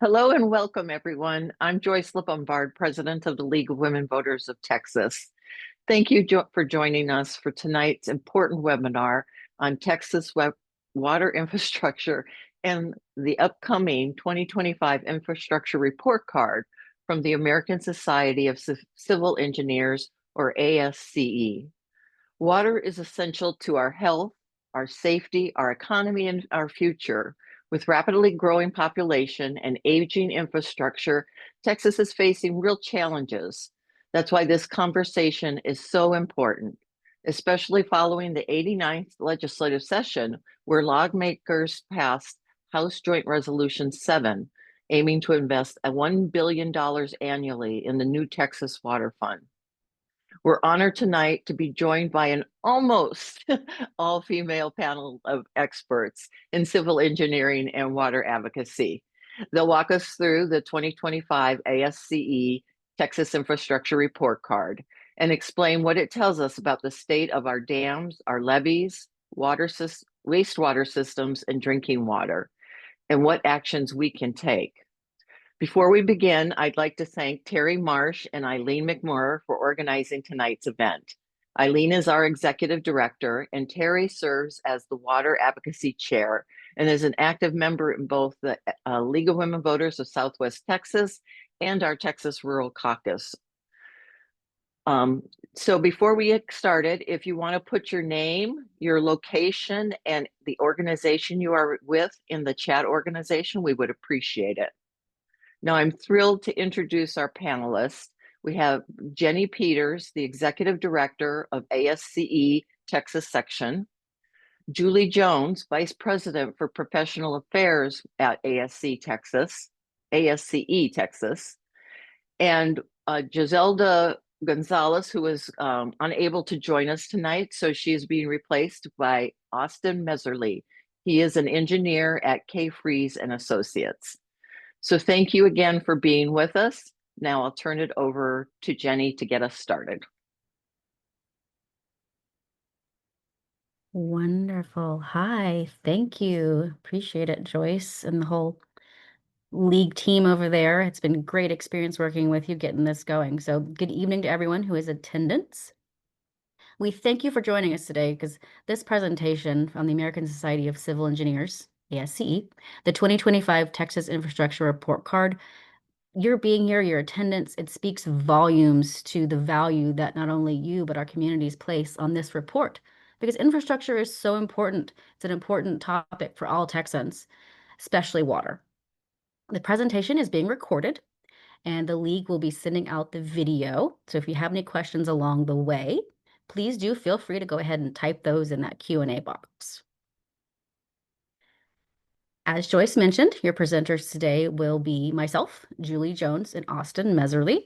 Hello and welcome, everyone. I'm Joyce LeBombard, President of the League of Women Voters of Texas. Thank you for joining us for tonight's important webinar on Texas water infrastructure and the upcoming 2025 Infrastructure Report Card from the American Society of Civil Engineers, or ASCE. Water is essential to our health, our safety, our economy, and our future. With rapidly growing population and aging infrastructure, Texas is facing real challenges. That's why this conversation is so important, especially following the 89th legislative session, where lawmakers passed House Joint Resolution 7, aiming to invest $1 billion annually in the new Texas Water Fund. We're honored tonight to be joined by an almost all-female panel of experts in civil engineering and water advocacy. They'll walk us through the 2025 ASCE Texas Infrastructure Report Card and explain what it tells us about the state of our dams, our levees, wastewater systems, and drinking water, and what actions we can take. Before we begin, I'd like to thank Terry Marsh and Eileen McMurray for organizing tonight's event. Eileen is our executive director, and Terry serves as the Water Advocacy Chair and is an active member in both the League of Women Voters of Southwest Texas and our Texas Rural Caucus. So before we get started, if you want to put your name, your location, and the organization you are with in the chat organization, we would appreciate it. Now, I'm thrilled to introduce our panelists. We have Jenny Peters, the Executive Director of ASCE Texas Section, Julie Jones, Vice President for Professional Affairs at ASCE Texas, and Giselda Gonzalez, who is unable to join us tonight, so she is being replaced by Austin Meserly. He is an engineer at K. Freeze and Associates. So thank you again for being with us. Now I'll turn it over to Jenny to get us started. Wonderful. Hi, thank you. Appreciate it, Joyce, and the whole league team over there. It's been a great experience working with you, getting this going. So good evening to everyone who is in attendance. We thank you for joining us today because this presentation from the American Society of Civil Engineers, ASCE, the 2025 Texas Infrastructure Report Card, your being here, your attendance, it speaks volumes to the value that not only you, but our communities place on this report, because infrastructure is so important. It's an important topic for all Texans, especially water. The presentation is being recorded, and the league will be sending out the video. So if you have any questions along the way, please do feel free to go ahead and type those in that Q&A box. As Joyce mentioned, your presenters today will be myself, Julie Jones, and Austin Meserly.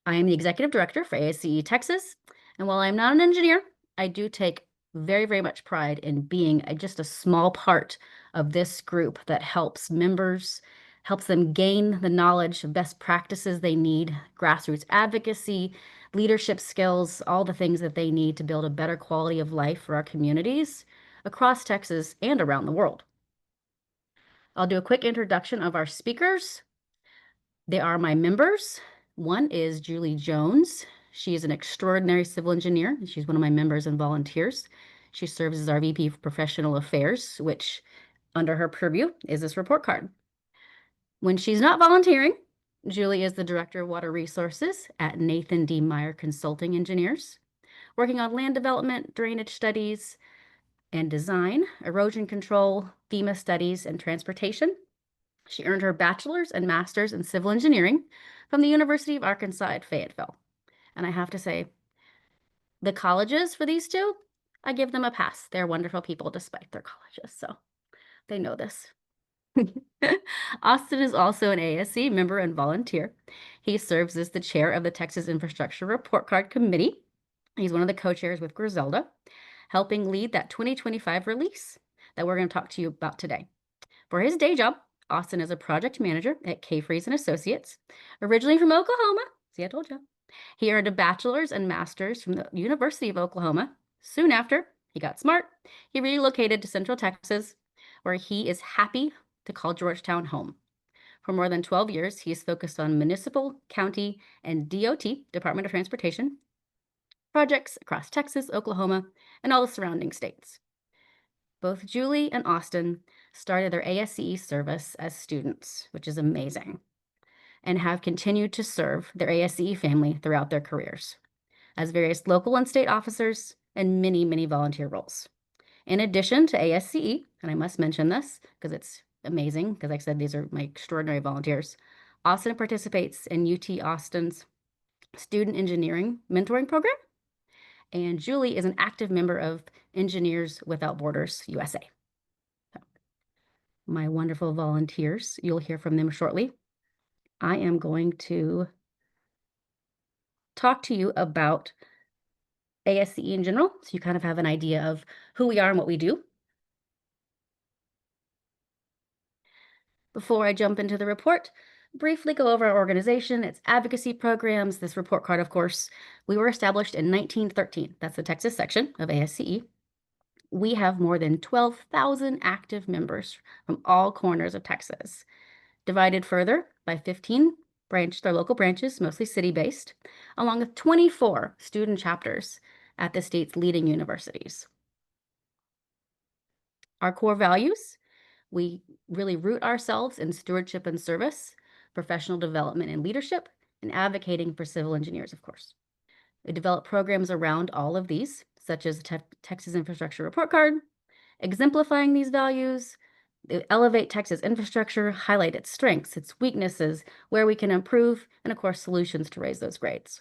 I am the Executive Director for ASCE Texas, and while I'm not an engineer, I do take very, very much pride in being just a small part of this group that helps members, helps them gain the knowledge of best practices they need, grassroots advocacy, leadership skills, all the things that they need to build a better quality of life for our communities across Texas and around the world. I'll do a quick introduction of our speakers. They are my members. One is Julie Jones. She is an extraordinary civil engineer. She's one of my members and volunteers. She serves as our VP of Professional Affairs, which under her purview is this report card. When she's not volunteering, Julie is the Director of Water Resources at Nathan D. Meyer Consulting Engineers, working on land development, drainage studies, and design, erosion control, FEMA studies, and transportation. She earned her bachelor's and master's in civil engineering from the University of Arkansas at Fayetteville. And I have to say, the colleges for these two, I give them a pass. They're wonderful people despite their colleges, so they know this. Austin is also an ASCE member and volunteer. He serves as the chair of the Texas Infrastructure Report Card Committee. He's one of the co-chairs with Griselda, helping lead that 2025 release that we're going to talk to you about today. For his day job, Austin is a project manager at K. Freeze and Associates, originally from Oklahoma. See, I told you. He earned a bachelor's and master's from the University of Oklahoma. Soon after, he got smart. He relocated to Central Texas, where he is happy to call Georgetown home. For more than 12 years, he has focused on municipal, county, and DOT, Department of Transportation, projects across Texas, Oklahoma, and all the surrounding states. Both Julie and Austin started their ASCE service as students, which is amazing, and have continued to serve their ASCE family throughout their careers as various local and state officers and many, many volunteer roles. In addition to ASCE, and I must mention this because it's amazing, because like I said, these are my extraordinary volunteers, Austin participates in UT Austin's Student Engineering Mentoring Program, and Julie is an active member of Engineers Without Borders USA. So, my wonderful volunteers, you'll hear from them shortly. I am going to talk to you about ASCE in general, so you kind of have an idea of who we are and what we do. Before I jump into the report, briefly go over our organization, its advocacy programs. This report card, of course, we were established in 1913. That's the Texas section of ASCE. We have more than 12,000 active members from all corners of Texas, divided further by 15 their local branches, mostly city-based, along with 24 student chapters at the state's leading universities. Our core values: we really root ourselves in stewardship and service, professional development and leadership, and advocating for civil engineers, of course. We develop programs around all of these, such as the Texas Infrastructure Report Card, exemplifying these values, elevate Texas infrastructure, highlight its strengths, its weaknesses, where we can improve, and of course, solutions to raise those grades.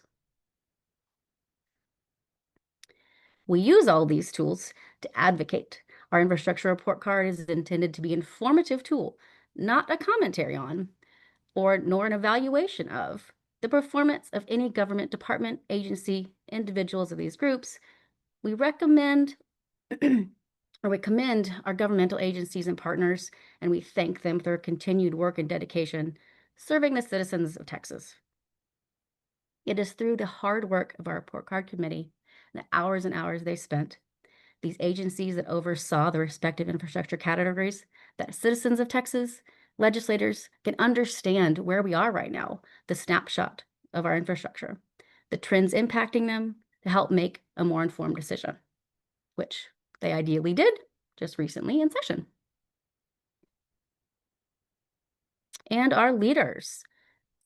We use all these tools to advocate. Our infrastructure report card is intended to be an informative tool, not a commentary on, nor an evaluation of, the performance of any government department, agency, individuals of these groups. We recommend or we commend our governmental agencies and partners, and we thank them for their continued work and dedication serving the citizens of Texas. It is through the hard work of our report card committee, the hours and hours they spent, these agencies that oversaw the respective infrastructure categories, that citizens of Texas, legislators can understand where we are right now, the snapshot of our infrastructure, the trends impacting them, to help make a more informed decision, which they ideally did just recently in session. And our leaders.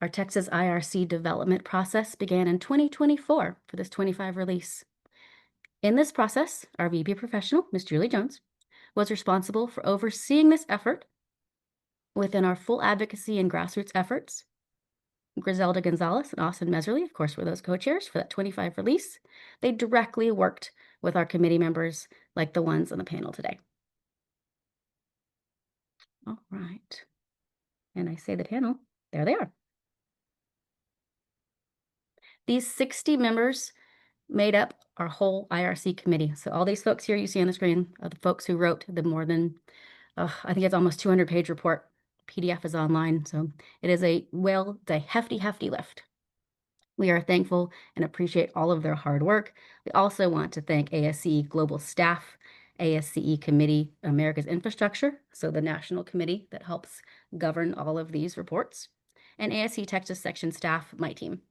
Our Texas IRC development process began in 2024 for this 25 release. In this process, our VP professional, Ms. Julie Jones, was responsible for overseeing this effort within our full advocacy and grassroots efforts. Griselda Gonzalez and Austin Meserly, of course, were those co-chairs for that 25 release. They directly worked with our committee members like the ones on the panel today. All right. And I say the panel, there they are. These 60 members made up our whole IRC committee. So all these folks here you see on the screen are the folks who wrote the more than, I think it's almost 200-page report. PDF is online, so it is a hefty, hefty lift. We are thankful and appreciate all of their hard work. We also want to thank ASCE Global Staff, ASCE Committee America's Infrastructure, so the national committee that helps govern all of these reports, and ASCE Texas Section staff, my team.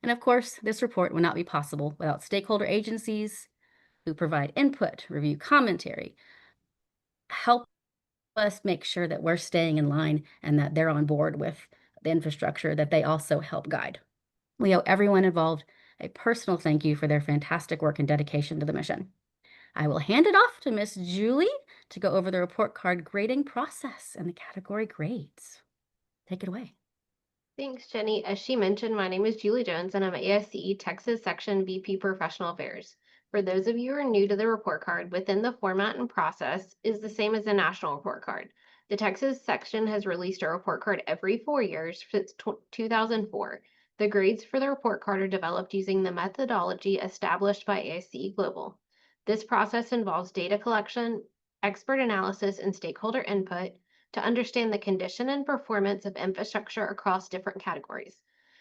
And of course, this report would not be possible without stakeholder agencies who provide input, review commentary, help us make sure that we're staying in line and that they're on board with the infrastructure that they also help guide. We owe everyone involved a personal thank you for their fantastic work and dedication to the mission. I will hand it off to Miss Julie to go over the report card grading process and the category grades. Take it away. Thanks, Jenny. As she mentioned, my name is Julie Jones, and I'm ASCE Texas Section VP Professional Affairs. For those of you who are new to the report card, within the format and process is the same as the national report card. The Texas section has released a report card every 4 years since 2004. The grades for the report card are developed using the methodology established by ASCE Global. This process involves data collection, expert analysis, and stakeholder input to understand the condition and performance of infrastructure across different categories.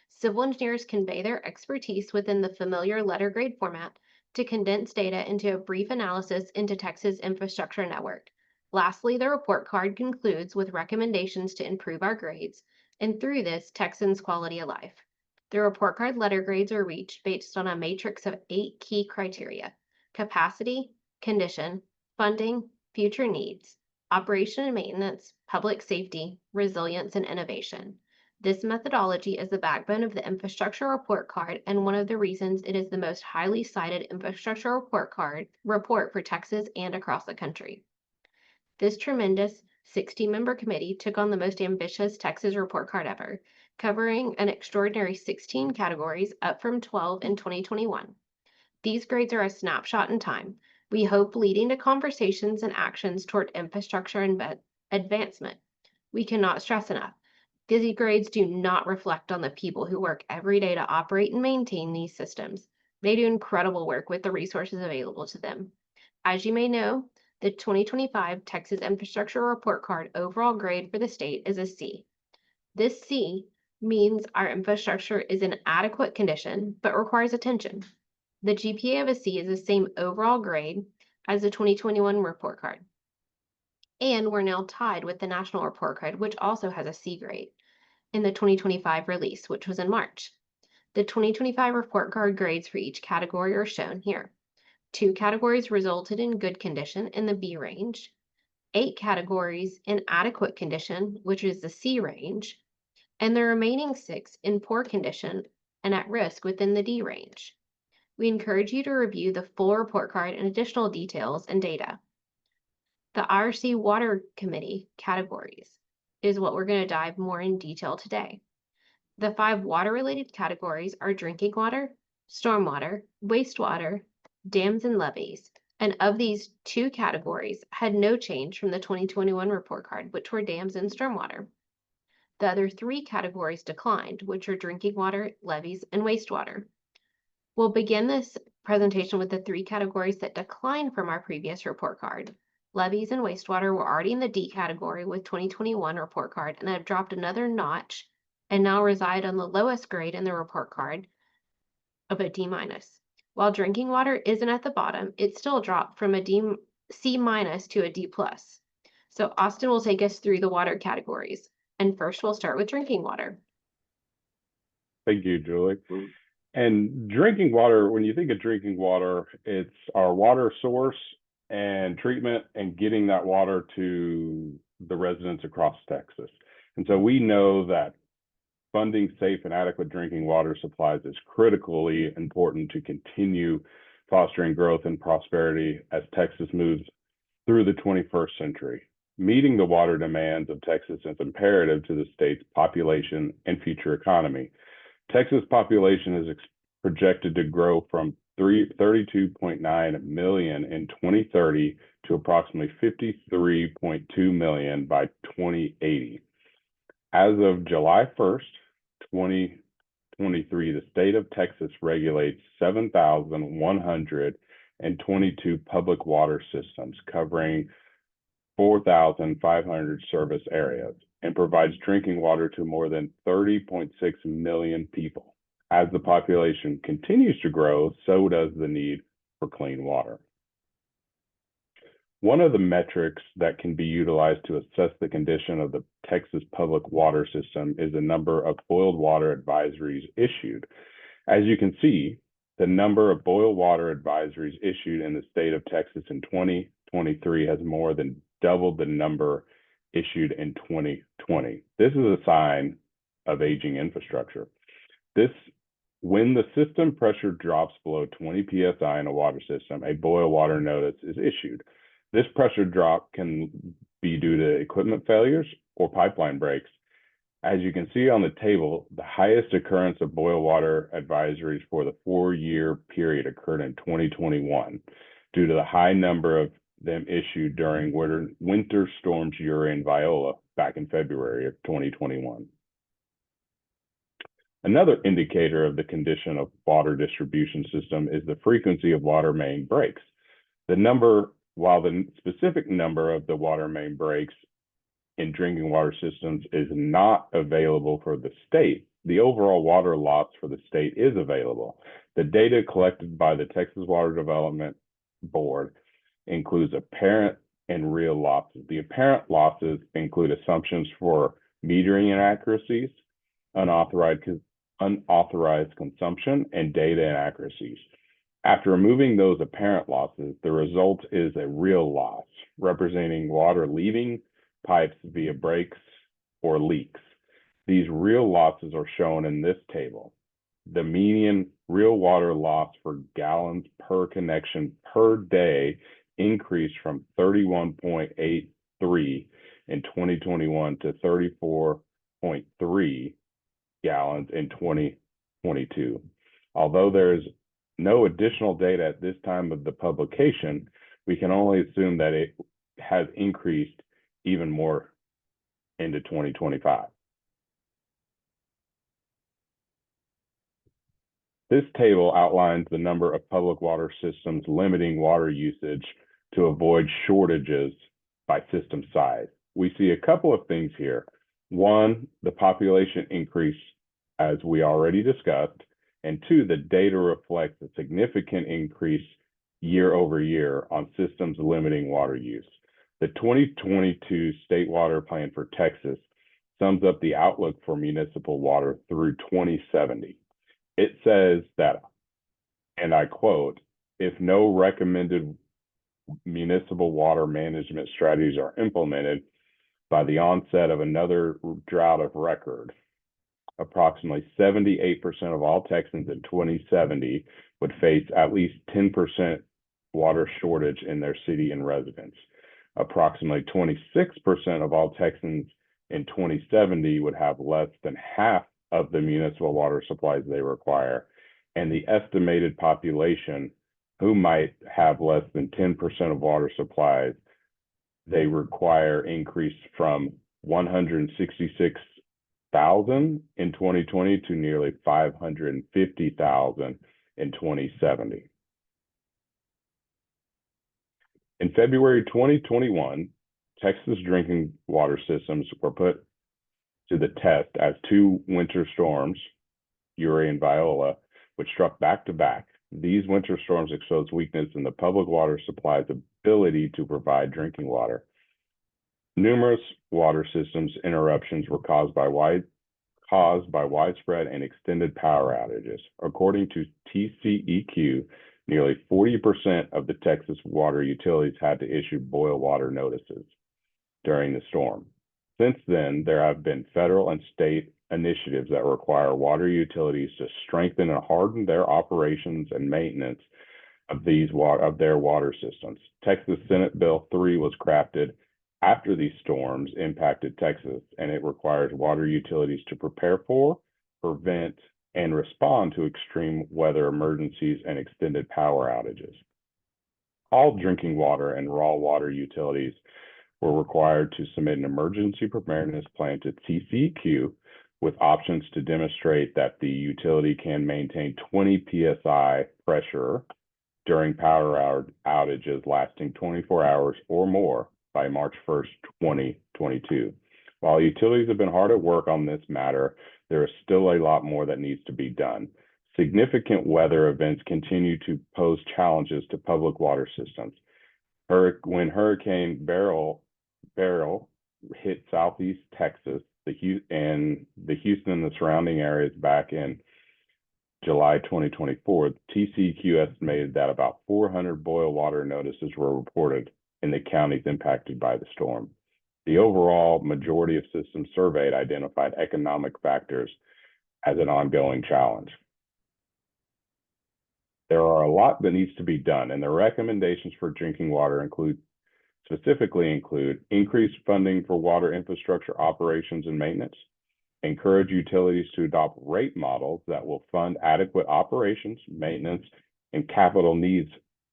Civil engineers convey their expertise within the familiar letter grade format to condense data into a brief analysis into Texas infrastructure network. Lastly, the report card concludes with recommendations to improve our grades, and through this, Texans' quality of life. The report card letter grades are reached based on a matrix of 8 key criteria: capacity, condition, funding, future needs, operation and maintenance, public safety, resilience, and innovation. This methodology is the backbone of the infrastructure report card and one of the reasons it is the most highly cited infrastructure report for Texas and across the country. This tremendous 60-member committee took on the most ambitious Texas report card ever, covering an extraordinary 16 categories, up from 12 in 2021. These grades are a snapshot in time, we hope leading to conversations and actions toward infrastructure and advancement. We cannot stress enough, these grades do not reflect on the people who work every day to operate and maintain these systems. They do incredible work with the resources available to them. As you may know, the 2025 Texas Infrastructure Report Card overall grade for the state is a C. This C means our infrastructure is in adequate condition, but requires attention. The GPA of a C is the same overall grade as the 2021 report card. And we're now tied with the National Report Card, which also has a C grade in the 2025 release, which was in March. The 2025 report card grades for each category are shown here. 2 categories resulted in good condition in the B range, 8 categories in adequate condition, which is the C range, and the remaining 6 in poor condition and at risk within the D range. We encourage you to review the full report card and additional details and data. The IRC Water Committee categories is what we're going to dive more in detail today. The 5 water-related categories are drinking water, stormwater, wastewater, dams, and levees. And of these, 2 categories had no change from the 2021 report card, which were dams and stormwater. The other 3 categories declined, which are drinking water, levees, and wastewater. We'll begin this presentation with the 3 categories that declined from our previous report card. Levees and wastewater were already in the D category with 2021 report card and have dropped another notch and now reside on the lowest grade in the report card of a D-. While drinking water isn't at the bottom, it still dropped from a C- to a D+. So Austin will take us through the water categories. And first we'll start with drinking water. Thank you, Julie. And drinking water, when you think of drinking water, it's our water source and treatment and getting that water to the residents across Texas. And so we know that funding safe and adequate drinking water supplies is critically important to continue fostering growth and prosperity as Texas moves through the 21st century. Meeting the water demands of Texas is imperative to the state's population and future economy. Texas population is projected to grow from 32.9 million in 2030 to approximately 53.2 million by 2080. As of July 1st, 2023, the state of Texas regulates 7,122 public water systems covering 4,500 service areas and provides drinking water to more than 30.6 million people. As the population continues to grow, so does the need for clean water. One of the metrics that can be utilized to assess the condition of the Texas public water system is the number of boiled water advisories issued. As you can see, the number of boiled water advisories issued in the state of Texas in 2023 has more than doubled the number issued in 2020. This is a sign of aging infrastructure. When the system pressure drops below 20 psi in a water system, a boil water notice is issued. This pressure drop can be due to equipment failures or pipeline breaks. As you can see on the table, the highest occurrence of boil water advisories for the 4-year period occurred in 2021 due to the high number of them issued during winter storms Uri and Viola back in February of 2021. Another indicator of the condition of water distribution system is the frequency of water main breaks. While the specific number of the water main breaks in drinking water systems is not available for the state, the overall water loss for the state is available. The data collected by the Texas Water Development Board includes apparent and real losses. The apparent losses include assumptions for metering inaccuracies, unauthorized consumption, and data inaccuracies. After removing those apparent losses, the result is a real loss, representing water leaving pipes via breaks or leaks. These real losses are shown in this table. The median real water loss for gallons per connection per day increased from 31.83 in 2021 to 34.3 gallons in 2022. Although there is no additional data at this time of the publication, we can only assume that it has increased even more into 2025. This table outlines the number of public water systems limiting water usage to avoid shortages by system size. We see a couple of things here. One, the population increase, as we already discussed, and two, the data reflects a significant increase year over year on systems limiting water use. The 2022 State Water Plan for Texas sums up the outlook for municipal water through 2070. It says that, and I quote, if no recommended municipal water management strategies are implemented by the onset of another drought of record, approximately 78% of all Texans in 2070 would face at least 10% water shortage in their city and residence. Approximately 26% of all Texans in 2070 would have less than half of the municipal water supplies they require, and the estimated population who might have less than 10% of water supplies they require increased from 166,000 in 2020 to nearly 550,000 in 2070. In February 2021, Texas drinking water systems were put to the test as two winter storms, Uri and Viola, which struck back to back. These winter storms exposed weakness in the public water supply's ability to provide drinking water. Numerous water systems interruptions were caused by widespread and extended power outages. According to TxIRC, nearly 40% of the Texas water utilities had to issue boil water notices during the storm. Since then, there have been federal and state initiatives that require water utilities to strengthen and harden their operations and maintenance of their water systems. Texas Senate Bill 3 was crafted after these storms impacted Texas, and it requires water utilities to prepare for, prevent, and respond to extreme weather emergencies and extended power outages. All drinking water and raw water utilities were required to submit an emergency preparedness plan to TxIRC with options to demonstrate that the utility can maintain 20 psi pressure during power outages lasting 24 hours or more by March 1st, 2022. While utilities have been hard at work on this matter, there is still a lot more that needs to be done. Significant weather events continue to pose challenges to public water systems. When Hurricane Beryl hit Southeast Texas, the Houston and the surrounding areas back in July 2024, TxIRC estimated that about 400 boil water notices were reported in the counties impacted by the storm. The overall majority of systems surveyed identified economic factors as an ongoing challenge. There are a lot that needs to be done, and the recommendations for drinking water specifically include increased funding for water infrastructure operations and maintenance, encourage utilities to adopt rate models that will fund adequate operations, maintenance, and capital needs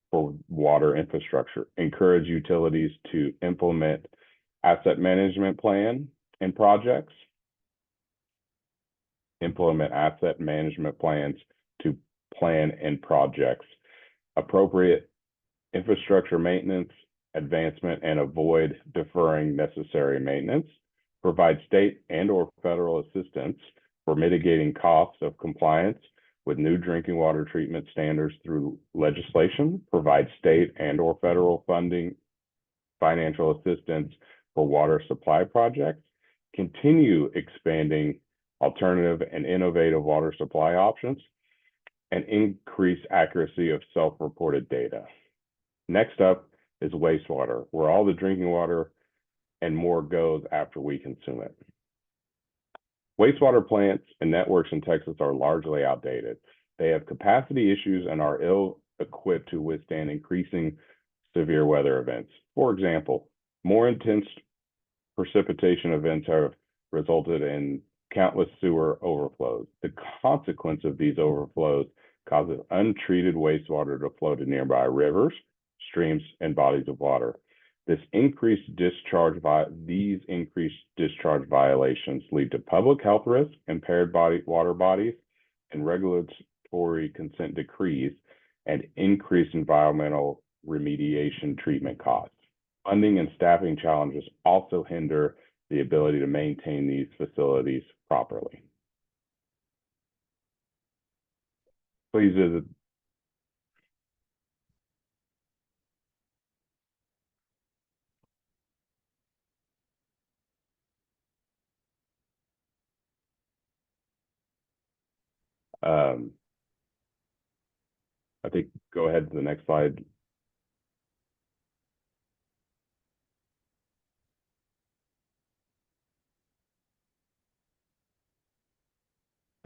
for water infrastructure, encourage utilities to implement asset management plan and projects, implement asset management plans to plan and projects, appropriate infrastructure maintenance, advancement, and avoid deferring necessary maintenance, provide state and/or federal assistance for mitigating costs of compliance with new drinking water treatment standards through legislation, provide state and/or federal funding financial assistance for water supply projects, continue expanding alternative and innovative water supply options, and increase accuracy of self-reported data. Next up is wastewater, where all the drinking water and more goes after we consume it. Wastewater plants and networks in Texas are largely outdated. They have capacity issues and are ill-equipped to withstand increasing severe weather events. For example, more intense precipitation events have resulted in countless sewer overflows. The consequence of these overflows causes untreated wastewater to flow to nearby rivers, streams, and bodies of water. These increased discharge violations lead to public health risks, impaired water bodies, and regulatory consent decrees, and increased environmental remediation treatment costs. Funding and staffing challenges also hinder the ability to maintain these facilities properly. Please visit I think go ahead to the next slide.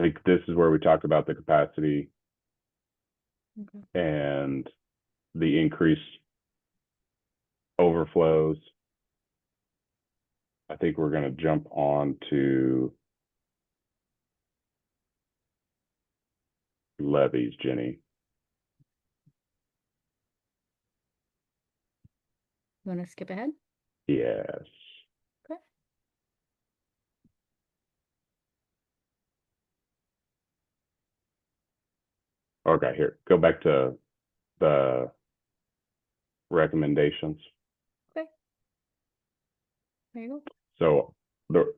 I think this is where we talk about the capacity and the increased overflows. I think we're going to jump on to levies, Jenny. You want to skip ahead? Yes. Okay. Okay, here, go back to the recommendations. Okay. There you go. So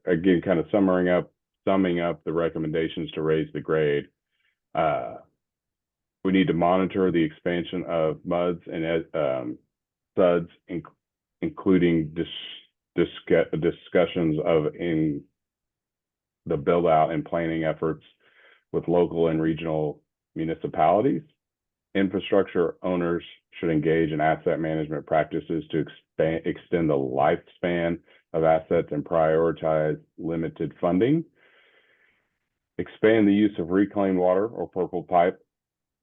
again, kind of summing up the recommendations to raise the grade. We need to monitor the expansion of MUDs and SUDs, including discussions in the build out and planning efforts with local and regional municipalities. Infrastructure owners should engage in asset management practices to extend the lifespan of assets and prioritize limited funding. Expand the use of reclaimed water or purple pipe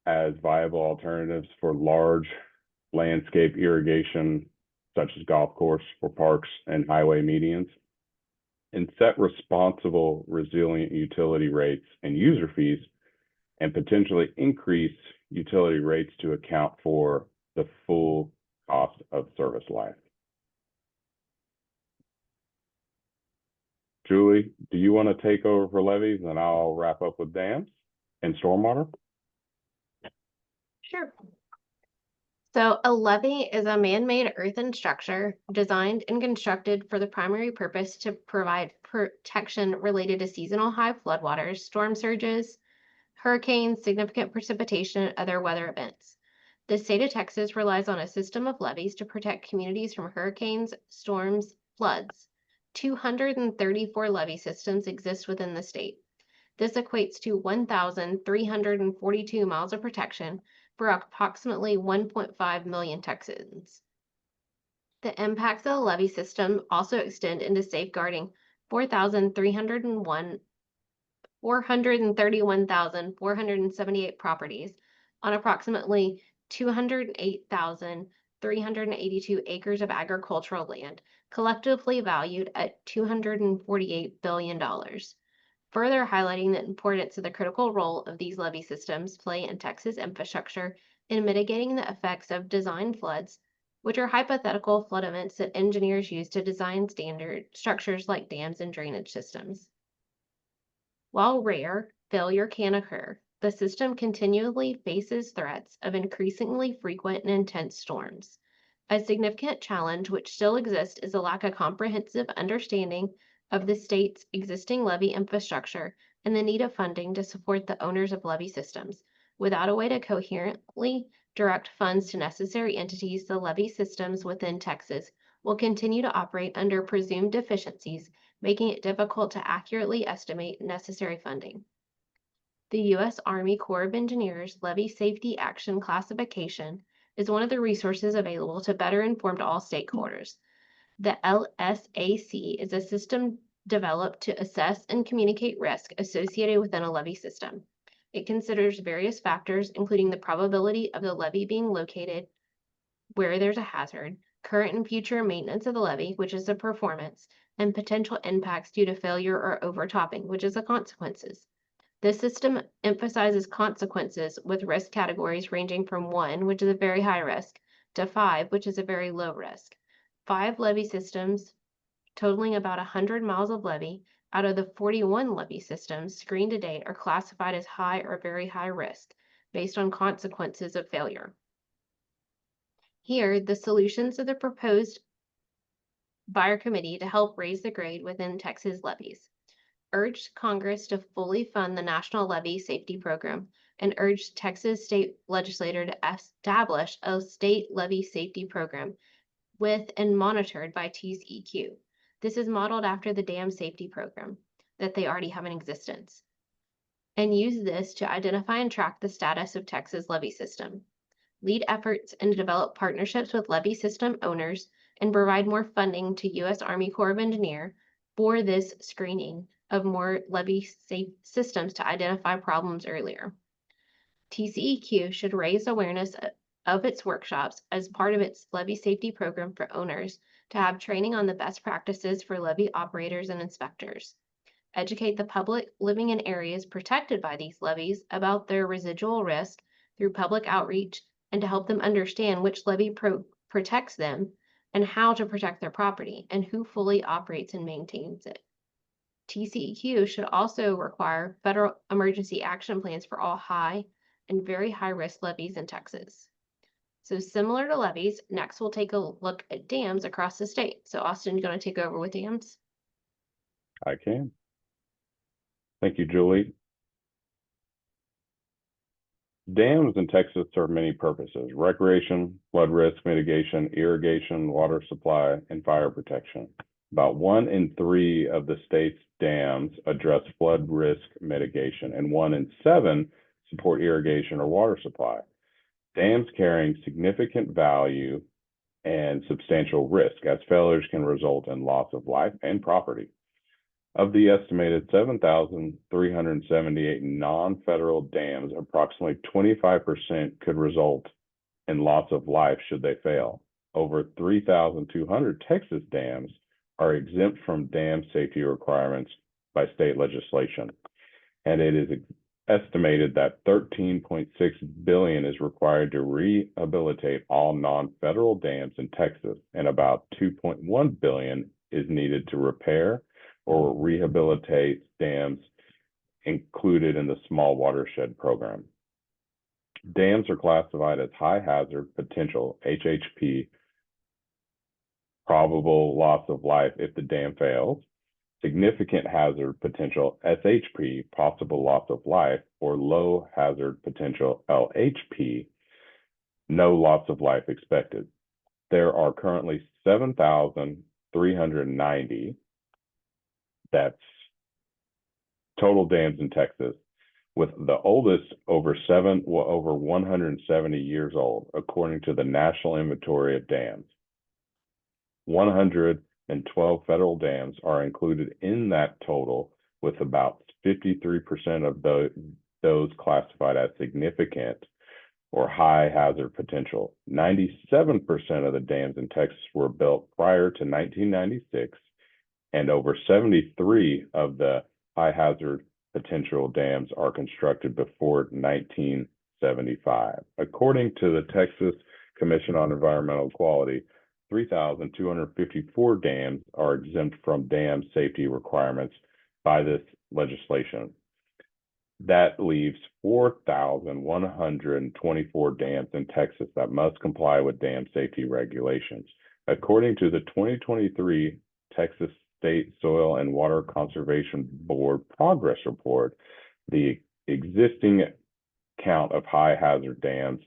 as viable alternatives for large landscape irrigation, such as golf course or parks and highway medians. And set responsible, resilient utility rates and user fees, and potentially increase utility rates to account for the full cost of service life. Julie, do you want to take over for levies, and I'll wrap up with dams and stormwater? Sure. So a levee is a man-made earthen structure designed and constructed for the primary purpose to provide protection related to seasonal high floodwaters, storm surges, hurricanes, significant precipitation, and other weather events. The state of Texas relies on a system of levees to protect communities from hurricanes, storms, floods. 234 levee systems exist within the state. This equates to 1,342 miles of protection for approximately 1.5 million Texans. The impacts of the levee system also extend into safeguarding 431,478 properties on approximately 208,382 acres of agricultural land, collectively valued at $248 billion. Further highlighting the importance of the critical role of these levee systems play in Texas infrastructure in mitigating the effects of designed floods, which are hypothetical flood events that engineers use to design standard structures like dams and drainage systems. While rare, failure can occur. The system continually faces threats of increasingly frequent and intense storms. A significant challenge which still exists is a lack of comprehensive understanding of the state's existing levee infrastructure and the need of funding to support the owners of levee systems. Without a way to coherently direct funds to necessary entities, the levee systems within Texas will continue to operate under presumed deficiencies, making it difficult to accurately estimate necessary funding. The U.S. Army Corps of Engineers Levee Safety Action Classification is one of the resources available to better inform all stakeholders. The LSAC is a system developed to assess and communicate risk associated within a levee system. It considers various factors, including the probability of the levee being located where there's a hazard, current and future maintenance of the levee, which is the performance, and potential impacts due to failure or overtopping, which is the consequences. This system emphasizes consequences with risk categories ranging from 1, which is a very high risk, to 5, which is a very low risk. 5 levee systems, totaling about 100 miles of levee, out of the 41 levee systems screened to date are classified as high or very high risk, based on consequences of failure. Here, the solutions of the proposed by our committee to help raise the grade within Texas levees. Urged Congress to fully fund the National Levee Safety Program and urged Texas state legislature to establish a state levee safety program with and monitored by TxEQ. This is modeled after the dam safety program that they already have in existence, and use this to identify and track the status of Texas levee system. Lead efforts and develop partnerships with levee system owners and provide more funding to U.S. Army Corps of Engineers for this screening of more levee safe systems to identify problems earlier. TxEQ should raise awareness of its workshops as part of its levee safety program for owners to have training on the best practices for levee operators and inspectors. Educate the public living in areas protected by these levees about their residual risk through public outreach and to help them understand which levee protects them and how to protect their property and who fully operates and maintains it. TxEQ should also require federal emergency action plans for all high and very high risk levees in Texas. So similar to levees, next we'll take a look at dams across the state. So Austin, you're going to take over with dams? I can. Thank you, Julie. Dams in Texas serve many purposes: recreation, flood risk mitigation, irrigation, water supply, and fire protection. About 1 in 3 of the state's dams address flood risk mitigation, and 1 in 7 support irrigation or water supply. Dams carrying significant value and substantial risk, as failures can result in loss of life and property. Of the estimated 7,378 non-federal dams, approximately 25% could result in loss of life should they fail. Over 3,200 Texas dams are exempt from dam safety requirements by state legislation, and it is estimated that $13.6 billion is required to rehabilitate all non-federal dams in Texas, and about $2.1 billion is needed to repair or rehabilitate dams included in the Small Watershed Program. Dams are classified as high hazard potential, HHP, probable loss of life if the dam fails, significant hazard potential, SHP, possible loss of life, or low hazard potential, LHP, no loss of life expected. There are currently 7,390, that's total dams in Texas, with the oldest over 170 years old, according to the National Inventory of Dams. 112 federal dams are included in that total, with about 53% of those classified as significant or high hazard potential. 97% of the dams in Texas were built prior to 1996, and over 73 of the high hazard potential dams are constructed before 1975. According to the Texas Commission on Environmental Quality, 3,254 dams are exempt from dam safety requirements by this legislation. That leaves 4,124 dams in Texas that must comply with dam safety regulations. According to the 2023 Texas State Soil and Water Conservation Board Progress Report, the existing count of high hazard dams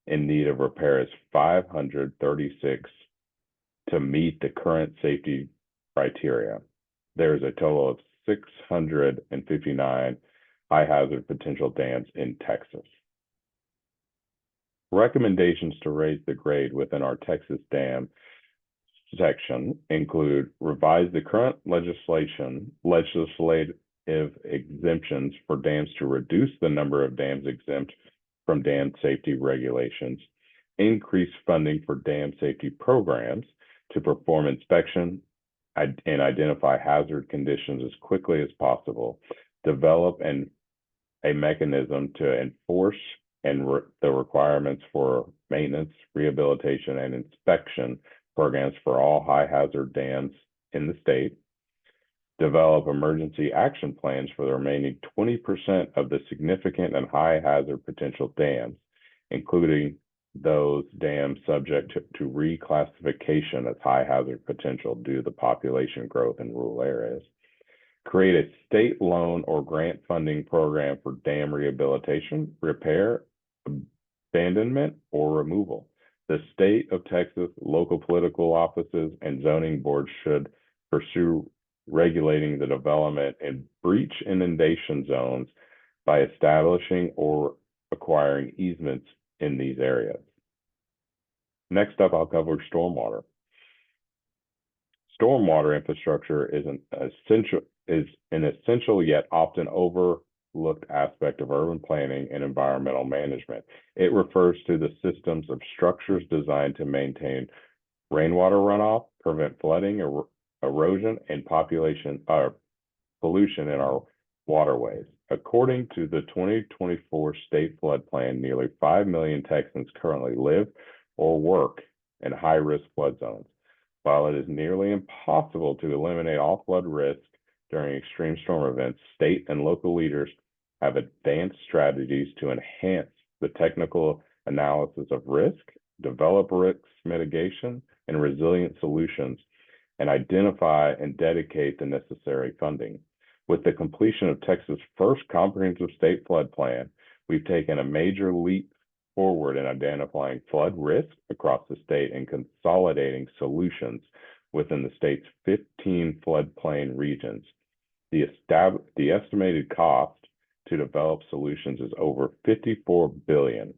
in need of repair is 536, to meet the current safety criteria. There's a total of 659 high hazard potential dams in Texas. Recommendations to raise the grade within our Texas dam section include revise the current legislative exemptions for dams to reduce the number of dams exempt from dam safety regulations, increase funding for dam safety programs to perform inspection and identify hazard conditions as quickly as possible, develop a mechanism to enforce the requirements for maintenance, rehabilitation, and inspection programs for all high hazard dams in the state, develop emergency action plans for the remaining 20% of the significant and high hazard potential dams, including those dams subject to reclassification as high hazard potential due to the population growth in rural areas. Create a state loan or grant funding program for dam rehabilitation, repair, abandonment, or removal. The state of Texas, local political offices, and zoning boards should pursue regulating the development in breach inundation zones by establishing or acquiring easements in these areas. Next up, I'll cover stormwater. Stormwater infrastructure is an essential yet often overlooked aspect of urban planning and environmental management. It refers to the systems of structures designed to maintain rainwater runoff, prevent flooding, erosion, and pollution in our waterways. According to the 2024 state flood plan, nearly 5 million Texans currently live or work in high-risk flood zones. While it is nearly impossible to eliminate all flood risk during extreme storm events, state and local leaders have advanced strategies to enhance the technical analysis of risk, develop risk mitigation and resilient solutions, and identify and dedicate the necessary funding. With the completion of Texas' first comprehensive state flood plan, we've taken a major leap forward in identifying flood risk across the state and consolidating solutions within the state's 15 floodplain regions. The estimated cost to develop solutions is over $54 billion,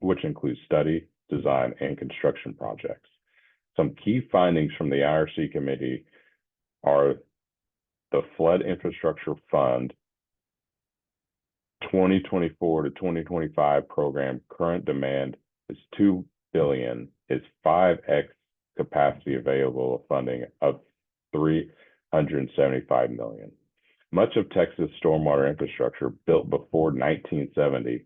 which includes study, design, and construction projects. Some key findings from the IRC committee are the Flood Infrastructure Fund 2024 to 2025 program current demand is $2 billion, is 5x capacity available funding of $375 million. Much of Texas stormwater infrastructure built before 1970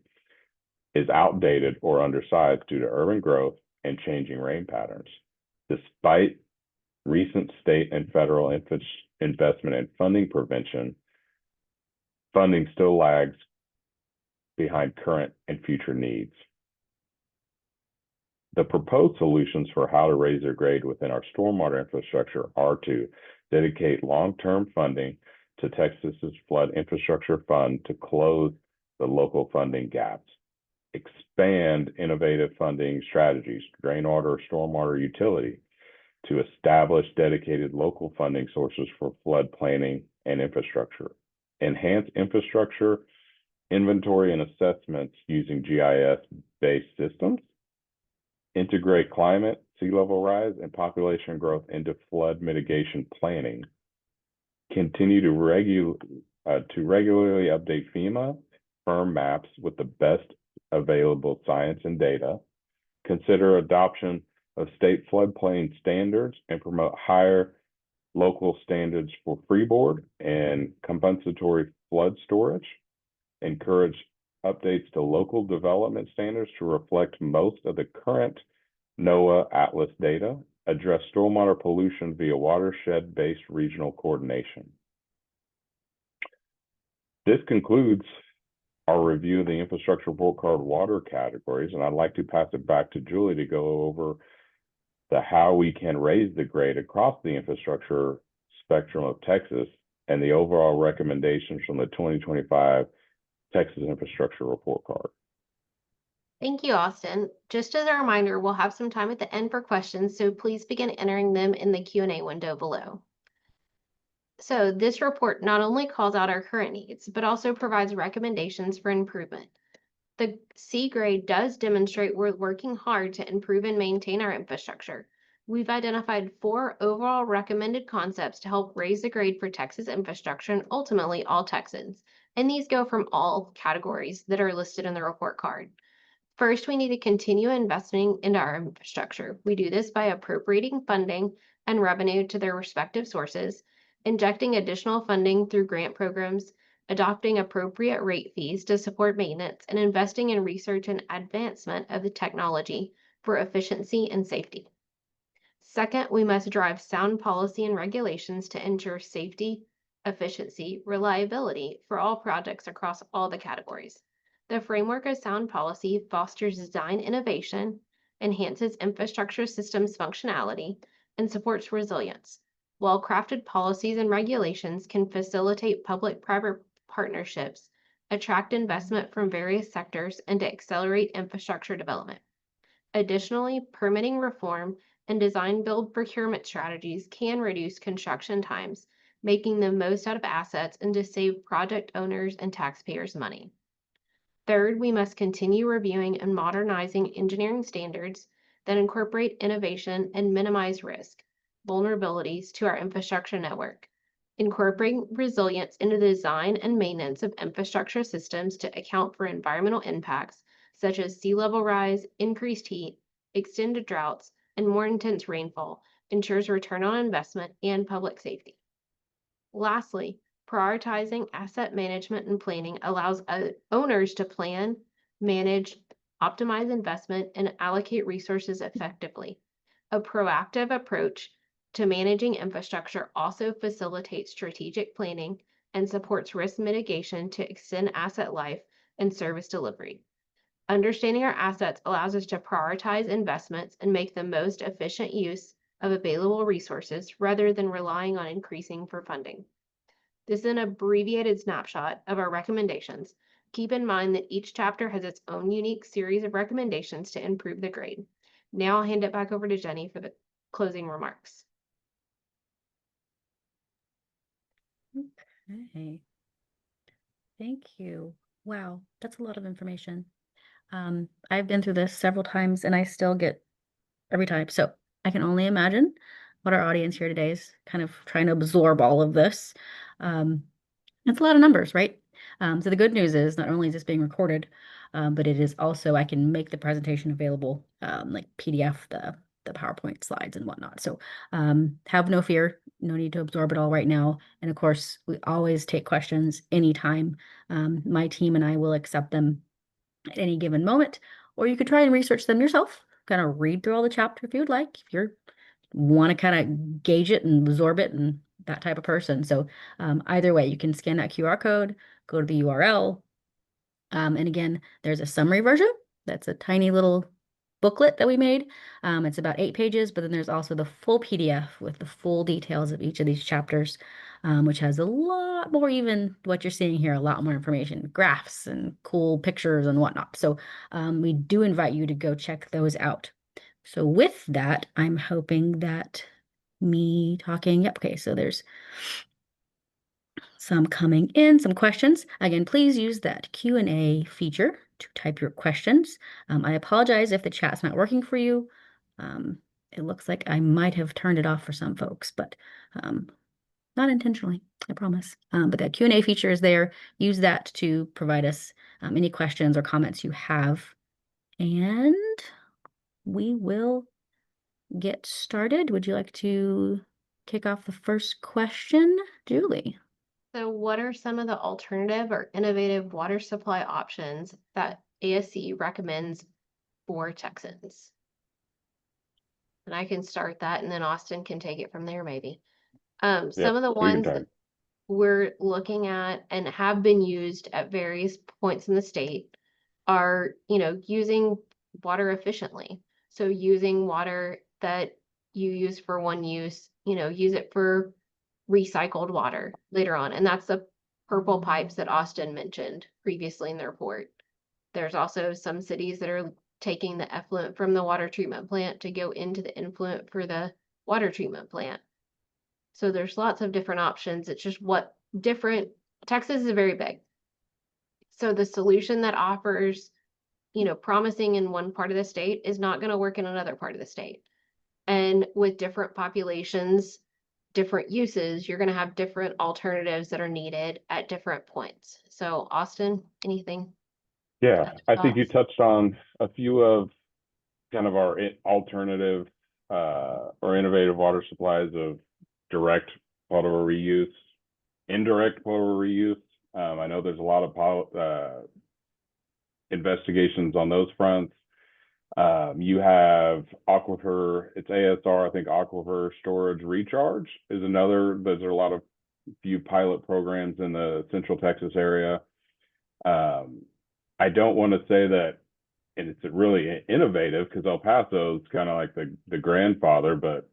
is outdated or undersized due to urban growth and changing rain patterns. Despite recent state and federal investment in funding prevention, funding still lags behind current and future needs. The proposed solutions for how to raise their grade within our stormwater infrastructure are to dedicate long-term funding to Texas's Flood Infrastructure Fund to close the local funding gaps, expand innovative funding strategies, rainwater, stormwater utility, to establish dedicated local funding sources for flood planning and infrastructure, enhance infrastructure inventory and assessments using GIS-based systems, integrate climate, sea level rise, and population growth into flood mitigation planning, continue to regularly update FEMA firm maps with the best available science and data, consider adoption of state floodplain standards and promote higher local standards for freeboard and compensatory flood storage, encourage updates to local development standards to reflect most of the current NOAA Atlas data, address stormwater pollution via watershed-based regional coordination. This concludes our review of the infrastructure report card water categories, and I'd like to pass it back to Julie to go over how we can raise the grade across the infrastructure spectrum of Texas and the overall recommendations from the 2025 Texas Infrastructure Report Card. Thank you, Austin. Just as a reminder, we'll have some time at the end for questions, so please begin entering them in the Q&A window below. So this report not only calls out our current needs, but also provides recommendations for improvement. The C grade does demonstrate we're working hard to improve and maintain our infrastructure. We've identified 4 overall recommended concepts to help raise the grade for Texas infrastructure and ultimately all Texans. And these go from all categories that are listed in the report card. First, we need to continue investing into our infrastructure. We do this by appropriating funding and revenue to their respective sources, injecting additional funding through grant programs, adopting appropriate rate fees to support maintenance, and investing in research and advancement of the technology for efficiency and safety. Second, we must drive sound policy and regulations to ensure safety, efficiency, reliability for all projects across all the categories. The framework of sound policy fosters design innovation, enhances infrastructure systems functionality, and supports resilience. Well-crafted policies and regulations can facilitate public-private partnerships, attract investment from various sectors, and to accelerate infrastructure development. Additionally, permitting reform and design-build procurement strategies can reduce construction times, making the most out of assets and to save project owners and taxpayers money. Third, we must continue reviewing and modernizing engineering standards that incorporate innovation and minimize risk, vulnerabilities to our infrastructure network. Incorporating resilience into the design and maintenance of infrastructure systems to account for environmental impacts such as sea level rise, increased heat, extended droughts, and more intense rainfall ensures return on investment and public safety. Lastly, prioritizing asset management and planning allows owners to plan, manage, optimize investment, and allocate resources effectively. A proactive approach to managing infrastructure also facilitates strategic planning and supports risk mitigation to extend asset life and service delivery. Understanding our assets allows us to prioritize investments and make the most efficient use of available resources rather than relying on increasing for funding. This is an abbreviated snapshot of our recommendations. Keep in mind that each chapter has its own unique series of recommendations to improve the grade. Now I'll hand it back over to Jenny for the closing remarks. Okay. Thank you. Wow, that's a lot of information. I've been through this several times and I still get every time. So I can only imagine what our audience here today is kind of trying to absorb all of this. It's a lot of numbers, right? So the good news is not only is this being recorded, but it is also, I can make the presentation available, like PDF, the PowerPoint slides and whatnot. So have no fear, no need to absorb it all right now. And of course, we always take questions anytime. My team and I will accept them at any given moment, or you could try and research them yourself, kind of read through all the chapter if you'd like, if you want to kind of gauge it and absorb it and that type of person. So either way, you can scan that QR code, go to the URL. And again, there's a summary version. That's a tiny little booklet that we made. It's about 8 pages, but then there's also the full PDF with the full details of each of these chapters, which has a lot more, even what you're seeing here, a lot more information, graphs and cool pictures and whatnot. So we do invite you to go check those out. So with that, I'm hoping that me talking, yep, okay, so there's some coming in, some questions. Again, please use that Q&A feature to type your questions. I apologize if the chat's not working for you. It looks like I might have turned it off for some folks, but not intentionally, I promise. But that Q&A feature is there. Use that to provide us any questions or comments you have. And we will get started. Would you like to kick off the first question, Julie? So what are some of the alternative or innovative water supply options that ASCE recommends for Texans? And I can start that and then Austin can take it from there maybe. Some of the ones that we're looking at and have been used at various points in the state are, using water efficiently. So using water that you use for one use, use it for recycled water later on. And that's the purple pipes that Austin mentioned previously in the report. There's also some cities that are taking the effluent from the water treatment plant to go into the influent for the water treatment plant. So there's lots of different options. It's just what different, Texas is very big. So the solution that offers, promising in one part of the state is not going to work in another part of the state. And with different populations, different uses, you're going to have different alternatives that are needed at different points. So Austin, anything? Yeah, I think you Thoughts? touched on a few of kind of our alternative or innovative water supplies of direct potable reuse, indirect potable reuse. I know there's a lot of investigations on those fronts. You have aquifer, it's ASR, I think aquifer storage recharge is another. There's a lot of few pilot programs in the Central Texas area. I don't want to say that, and it's really innovative because El Paso is kind of like the grandfather, but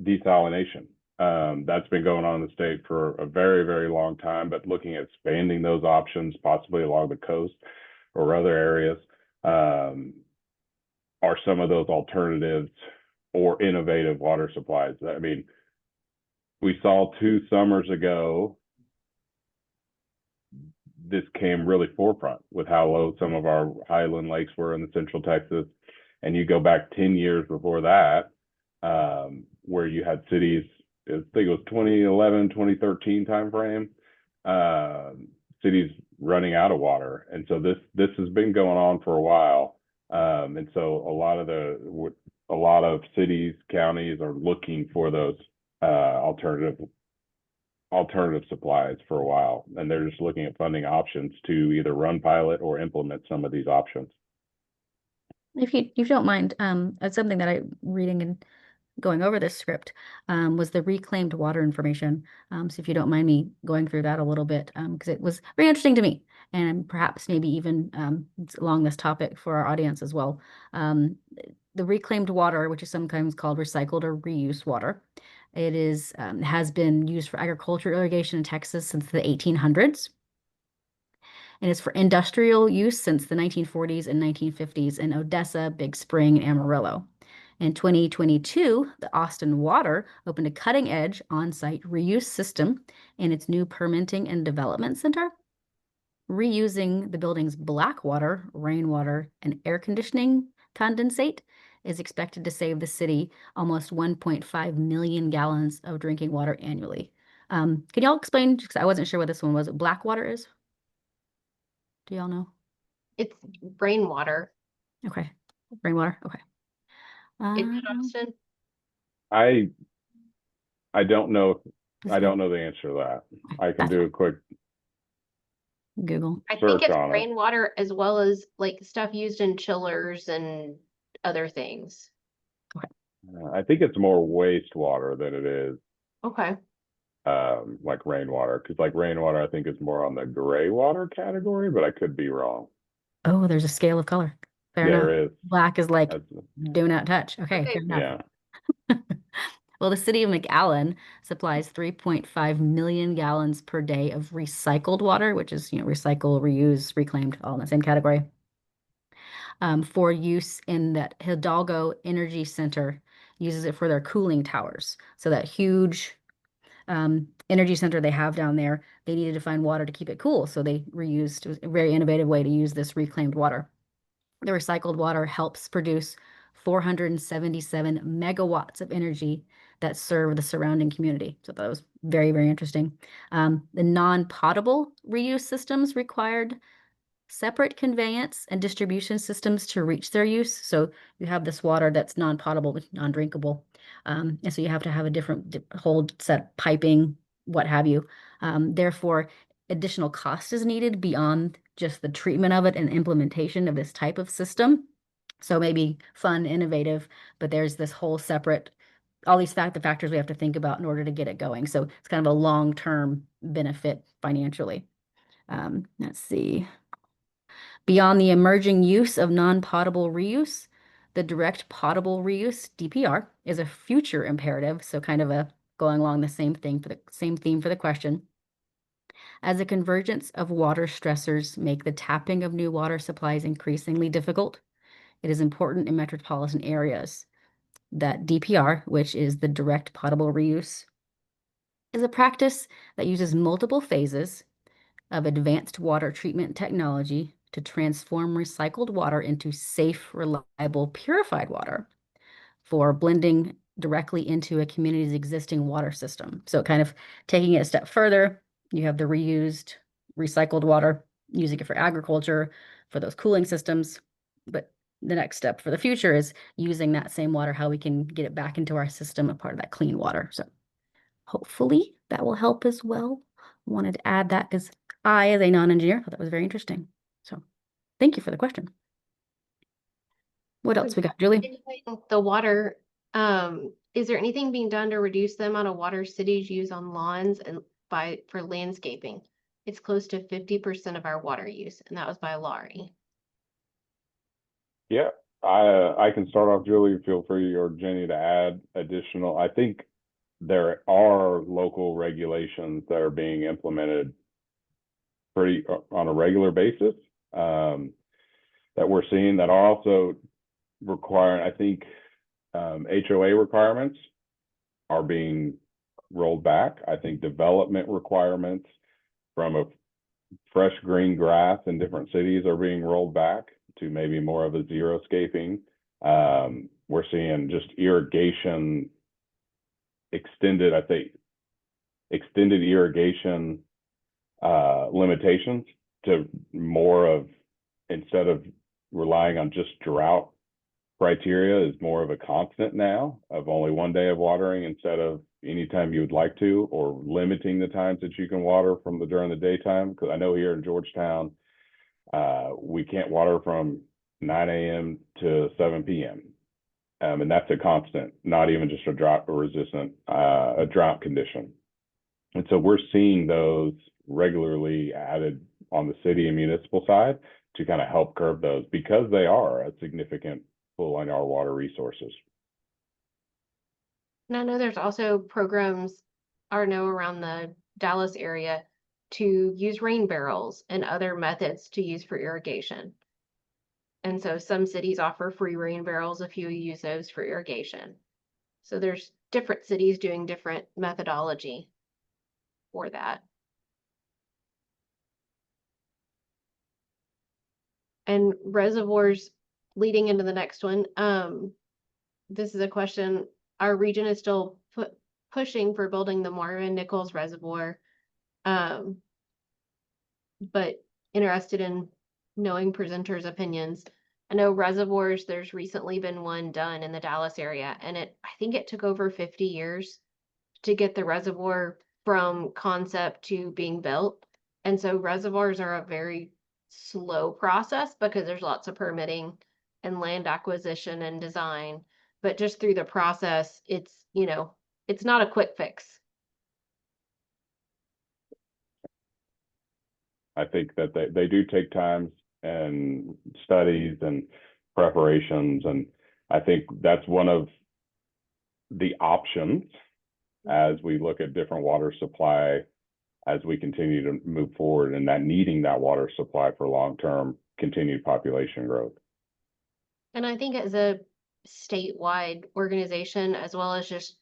desalination. That's been going on in the state for a very, very long time, but looking at expanding those options, possibly along the coast or other areas, are some of those alternatives or innovative water supplies. I mean, we saw 2 summers ago, this came really forefront with how low some of our highland lakes were in the Central Texas. And you go back 10 years before that, where you had cities, I think it was 2011, 2013 timeframe, cities running out of water. And so this has been going on for a while. And so a lot of cities, counties are looking for those alternative supplies for a while, and they're just looking at funding options to either run pilot or implement some of these options. If you don't mind, it's something that I'm reading and going over this script was the reclaimed water information. So if you don't mind me going through that a little bit, because it was very interesting to me, and perhaps maybe even along this topic for our audience as well. The reclaimed water, which is sometimes called recycled or reused water, it is has been used for agriculture irrigation in Texas since the 1800s. And it's for industrial use since the 1940s and 1950s in Odessa, Big Spring, and Amarillo. In 2022, the Austin Water opened a cutting-edge on-site reuse system in its new Permitting and Development Center. Reusing the building's black water, rainwater, and air conditioning condensate is expected to save the city almost 1.5 million gallons of drinking water annually. Can y'all explain, because I wasn't sure what this one was, what black water is? Do y'all know? It's rainwater. Okay. Rainwater. Okay. Is it, Austin? I don't know. I don't know the answer to that. I can do a quick Google. I think it's on it. rainwater as well as like stuff used in chillers and other things. I think it's more wastewater than it is Okay. like rainwater, because like rainwater I think is more on the gray water category, but I could be wrong. Oh, there's a scale of color. Fair enough. There is. Black is like do not touch. Okay, fair enough. Yeah. Well, the city of McAllen supplies 3.5 million gallons per day of recycled water, which is, recycle, reuse, reclaimed, all in the same category, for use in that Hidalgo Energy Center uses it for their cooling towers. So that huge energy center they have down there, they needed to find water to keep it cool. So they reused, it was a very innovative way to use this reclaimed water. The recycled water helps produce 477 megawatts of energy that serve the surrounding community. So that was very, very interesting. The non-potable reuse systems required separate conveyance and distribution systems to reach their use. So you have this water that's non-potable, but non-drinkable. And so you have to have a different whole set piping, what have you. Therefore, additional cost is needed beyond just the treatment of it and implementation of this type of system. So maybe fun, innovative, but there's this whole separate, all these the factors we have to think about in order to get it going. So it's kind of a long-term benefit financially. Let's see. Beyond the emerging use of non-potable reuse, the direct potable reuse, DPR, is a future imperative. So kind of a going along the same theme for the question. As a convergence of water stressors make the tapping of new water supplies increasingly difficult, it is important in metropolitan areas that DPR, which is the direct potable reuse, is a practice that uses multiple phases of advanced water treatment technology to transform recycled water into safe, reliable, purified water for blending directly into a community's existing water system. So kind of taking it a step further, you have the reused, recycled water, using it for agriculture, for those cooling systems. But the next step for the future is using that same water, how we can get it back into our system, a part of that clean water. So hopefully that will help as well. Wanted to add that because I, as a non-engineer, thought that was very interesting. So thank you for the question. What else we got, Julie? The water, is there anything being done to reduce the amount of water cities use on lawns and for landscaping? It's close to 50% of our water use, and that was by Laurie. Yeah, I can start off, Julie. Feel free, or Jenny, to add additional. I think there are local regulations that are being implemented pretty on a regular basis, that we're seeing that are also requiring, I think, HOA requirements are being rolled back. I think development requirements from a fresh green grass in different cities are being rolled back to maybe more of a xeriscaping. We're seeing just irrigation extended, I think, extended irrigation limitations to more of, instead of relying on just drought criteria, is more of a constant now of only 1 day of watering instead of anytime you would like to, or limiting the times that you can water from during the daytime. Because I know here in Georgetown, we can't water from 9 a.m. to 7 p.m. And that's a constant, not even just a drought resistant, a drought condition. And so we're seeing those regularly added on the city and municipal side to kind of help curb those, because they are a significant pull on our water resources. And I know there's also programs, I know around the Dallas area, to use rain barrels and other methods to use for irrigation. And so some cities offer free rain barrels if you use those for irrigation. So there's different cities doing different methodology for that. And reservoirs, leading into the next one, this is a question. Our region is still pushing for building the Marvin Nichols Reservoir, but interested in knowing presenters' opinions. I know reservoirs, there's recently been one done in the Dallas area, and I think it took over 50 years to get the reservoir from concept to being built. And so reservoirs are a very slow process because there's lots of permitting and land acquisition and design. But just through the process, it's not a quick fix. I think that they do take time and studies and preparations, and I think that's one of the options as we look at different water supply as we continue to move forward, and that needing that water supply for long-term continued population growth. And I think as a statewide organization, as well as just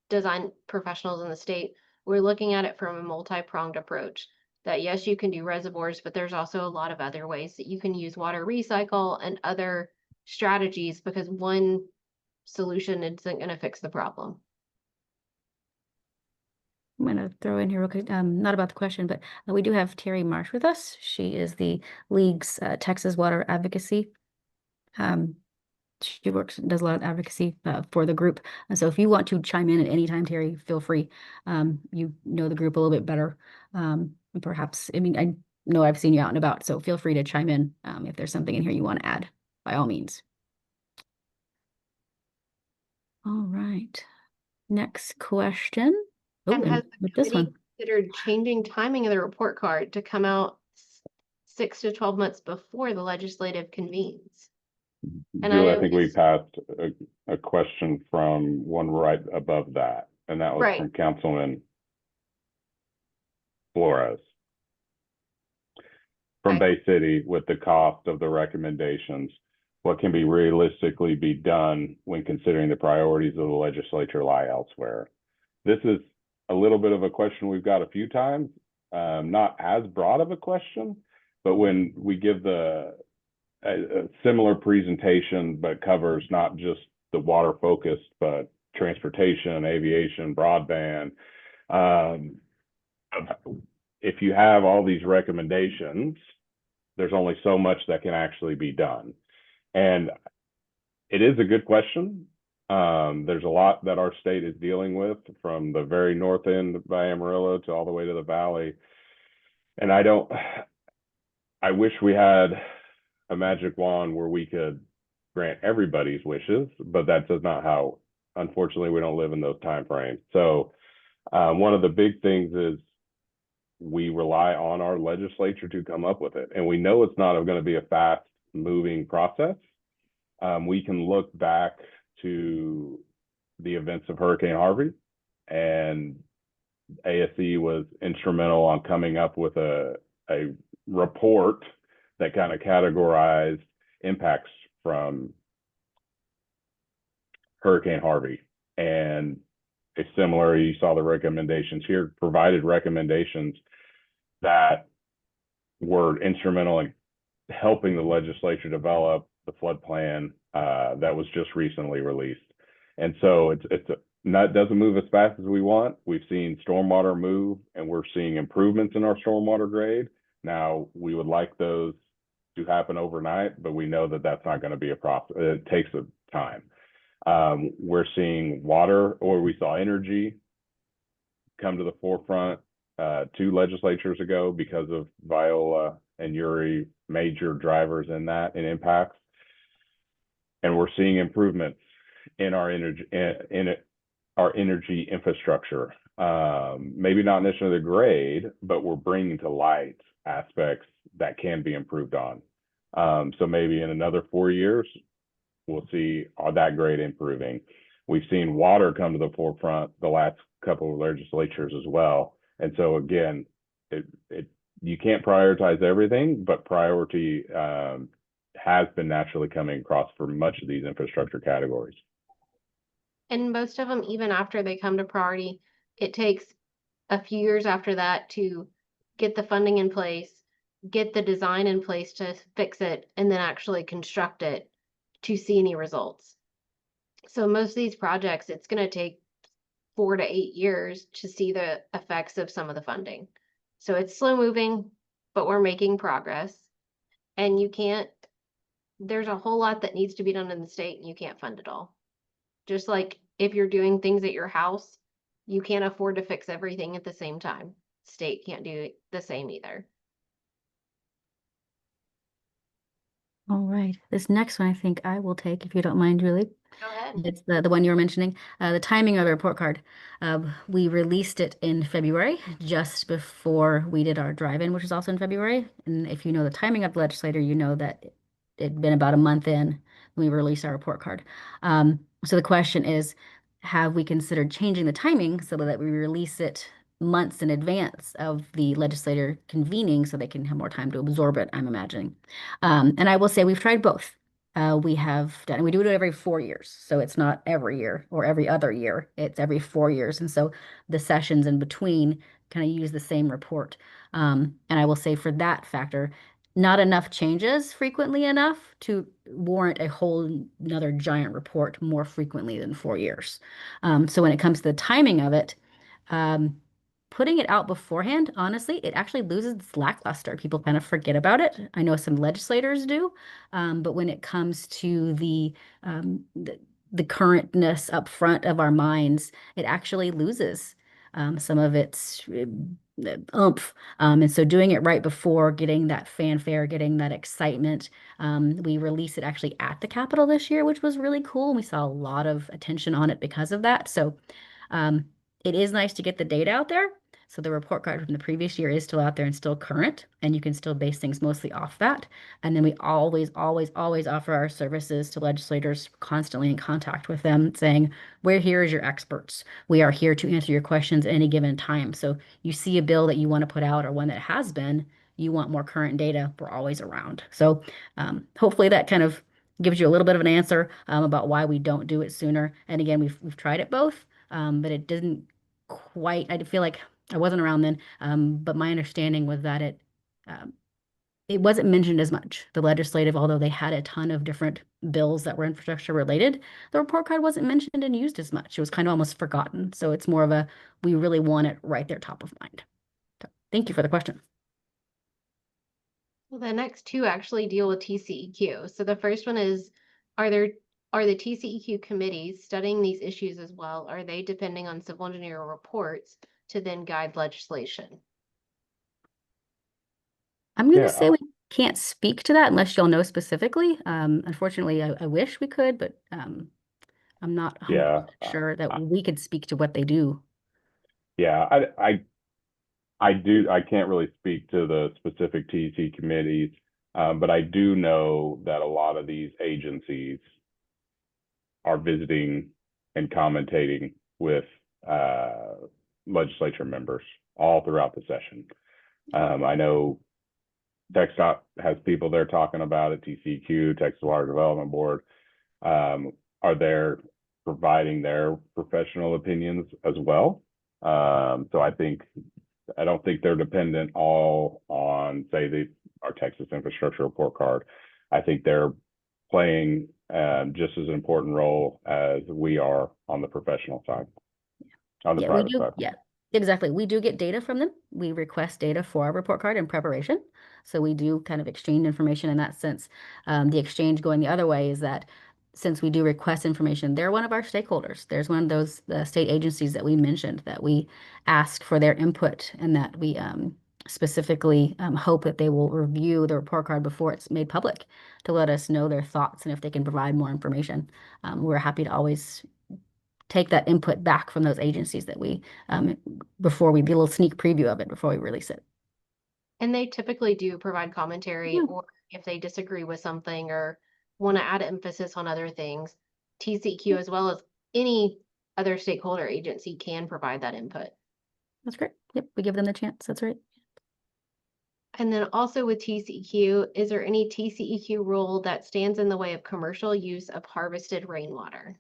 design professionals in the state, we're looking at it from a multi-pronged approach. That yes, you can do reservoirs, but there's also a lot of other ways that you can use water recycle and other strategies, because one solution isn't going to fix the problem. I'm going to throw in here real quick, not about the question, but we do have Terry Marsh with us. She is the League's Texas Water Advocacy. She does a lot of advocacy for the group. And so if you want to chime in at any time, Terry, feel free. You know the group a little bit better. Perhaps, I mean, I know I've seen you out and about, so feel free to chime in if there's something in here you want to add, by all means. All right. Next question. Oh, And has the with this one. considered changing timing of the report card to come out 6 to 12 months before the legislative convenes? And Julie, I think we passed a question from one right above that, and that was right from Councilman. Flores from Okay. Bay City with the cost of the recommendations. What can be realistically be done when considering the priorities of the legislature lie elsewhere? This is a little bit of a question we've got a few times, not as broad of a question, but when we give a similar presentation, but covers not just the water focused, but transportation, aviation, broadband. If you have all these recommendations, there's only so much that can actually be done. And it is a good question. There's a lot that our state is dealing with, from the very north end by Amarillo to all the way to the valley. And I wish we had a magic wand where we could grant everybody's wishes, but that does not how, unfortunately, we don't live in those time frames. So one of the big things is we rely on our legislature to come up with it. And we know it's not going to be a fast moving process. We can look back to the events of Hurricane Harvey, and ASCE was instrumental on coming up with a report that kind of categorized impacts from Hurricane Harvey. And it's similar, you saw the recommendations here, provided recommendations that were instrumental in helping the legislature develop the flood plan that was just recently released. And so it doesn't move as fast as we want. We've seen stormwater move, and we're seeing improvements in our stormwater grade. Now, we would like those to happen overnight, but we know that that's not going to be a process. It takes a time. We're seeing water, or we saw energy come to the forefront 2 legislatures ago because of Viola and Uri, major drivers in that and impacts. And we're seeing improvements in our energy infrastructure. Maybe not necessarily the grade, but we're bringing to light aspects that can be improved on. So maybe in another 4 years, we'll see that grade improving. We've seen water come to the forefront the last couple of legislatures as well. And so again, you can't prioritize everything, but priority has been naturally coming across for much of these infrastructure categories. And most of them, even after they come to priority, it takes a few years after that to get the funding in place, get the design in place to fix it, and then actually construct it to see any results. So most of these projects, it's going to take 4 to 8 years to see the effects of some of the funding. So it's slow moving, but we're making progress. And there's a whole lot that needs to be done in the state, and you can't fund it all. Just like if you're doing things at your house, you can't afford to fix everything at the same time. State can't do the same either. All right. This next one I think I will take, if you don't mind, Julie. Go ahead. It's the one you were mentioning, the timing of the report card. We released it in February, just before we did our drive-in, which is also in February. And if you know the timing of the legislator, you know that it'd been about a month in when we released our report card. So the question is, have we considered changing the timing so that we release it months in advance of the legislator convening so they can have more time to absorb it, I'm imagining. And I will say we've tried both. We do it every 4 years. So it's not every year or every other year. It's every 4 years. And so the sessions in between kind of use the same report. And I will say for that factor, not enough changes frequently enough to warrant a whole another giant report more frequently than 4 years. So when it comes to the timing of it, putting it out beforehand, honestly, it actually loses its lackluster. People kind of forget about it. I know some legislators do, but when it comes to the currentness up front of our minds, it actually loses some of its oomph. And so doing it right before, getting that fanfare, getting that excitement. We released it actually at the Capitol this year, which was really cool. We saw a lot of attention on it because of that. So it is nice to get the data out there. So the report card from the previous year is still out there and still current, and you can still base things mostly off that. And then we always offer our services to legislators, constantly in contact with them, saying, we're here as your experts. We are here to answer your questions at any given time. So you see a bill that you want to put out or one that has been, you want more current data, we're always around. So hopefully that kind of gives you a little bit of an answer about why we don't do it sooner. And again, we've tried it both, but it didn't quite. I feel like I wasn't around then, but my understanding was that it wasn't mentioned as much. The legislative, although they had a ton of different bills that were infrastructure related, the report card wasn't mentioned and used as much. It was kind of almost forgotten. So it's more of a, we really want it right there top of mind. So thank you for the question. Well, the next two actually deal with TCEQ. So the first one is, are the TCEQ committees studying these issues as well? Are they depending on civil engineer reports to then guide legislation? I'm going to Yeah, say we can't speak to that unless y'all know specifically. Unfortunately, I wish we could, but I'm not 100% yeah, sure that we could speak to what they do. yeah. I can't really speak to the specific TC committees, but I do know that a lot of these agencies are visiting and commentating with legislature members all throughout the session. I know TxDOT has people there talking about it, TCQ, Texas Water Development Board, are there providing their professional opinions as well. So I don't think they're dependent all on, say, our Texas Infrastructure Report Card. I think they're playing just as an important role as we are on the professional side, on the private side. Yeah, exactly. We do get data from them. We request data for our report card in preparation. So we do kind of exchange information in that sense. The exchange going the other way is that since we do request information, they're one of our stakeholders. There's one of those state agencies that we mentioned that we ask for their input and that we specifically hope that they will review the report card before it's made public to let us know their thoughts and if they can provide more information. We're happy to always take that input back from those agencies that we, before we do a little sneak preview of it before we release it. And they typically do provide commentary, Yeah. or if they disagree with something or want to add emphasis on other things, TCQ as well as any other stakeholder agency can provide that input. That's great. Yep, we give them the chance. That's right. And then also with TCEQ, is there any TCEQ rule that stands in the way of commercial use of harvested rainwater?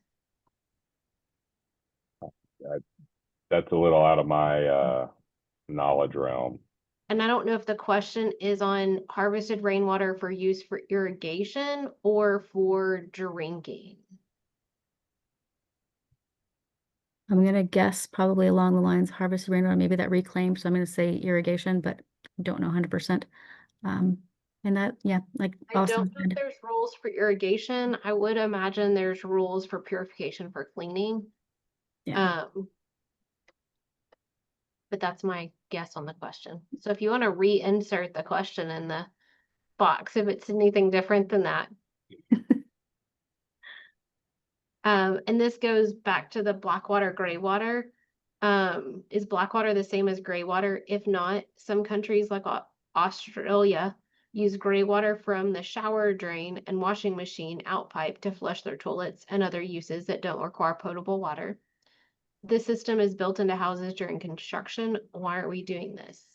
That's a little out of my knowledge realm. And I don't know if the question is on harvested rainwater for use for irrigation or for drinking. I'm going to guess probably along the lines harvested rainwater, maybe that reclaimed. So I'm going to say irrigation, but don't know 100%. And that, yeah, like I Austin don't know said. if there's rules for irrigation. I would imagine there's rules for purification for cleaning. Yeah. But that's my guess on the question. So if you want to reinsert the question in the box, if it's anything different than that. And this goes back to the black water, gray water. Is black water the same as gray water? If not, some countries like Australia use gray water from the shower drain and washing machine outpipe to flush their toilets and other uses that don't require potable water. This system is built into houses during construction. Why are we doing this?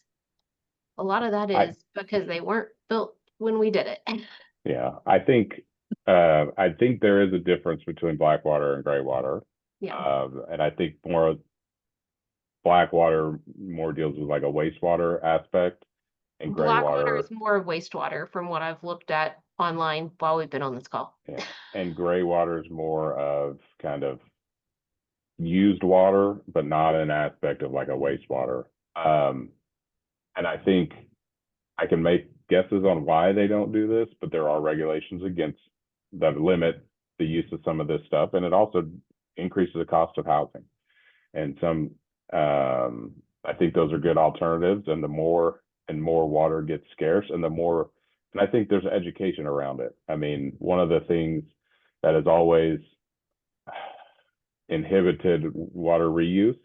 A lot of that is because they weren't built when we did it. Yeah, I think there is a difference between black water and gray water. Yeah. And I think more black water more deals with like a wastewater aspect, and gray Black water water is more of wastewater from what I've looked at online while we've been on this call. Yeah, and gray water is more of kind of used water, but not an aspect of like a wastewater. And I think I can make guesses on why they don't do this, but there are regulations against that limit the use of some of this stuff, and it also increases the cost of housing. And some, I think those are good alternatives. And the more and more water gets scarce, and and I think there's education around it. I mean, one of the things that has always inhibited water reuse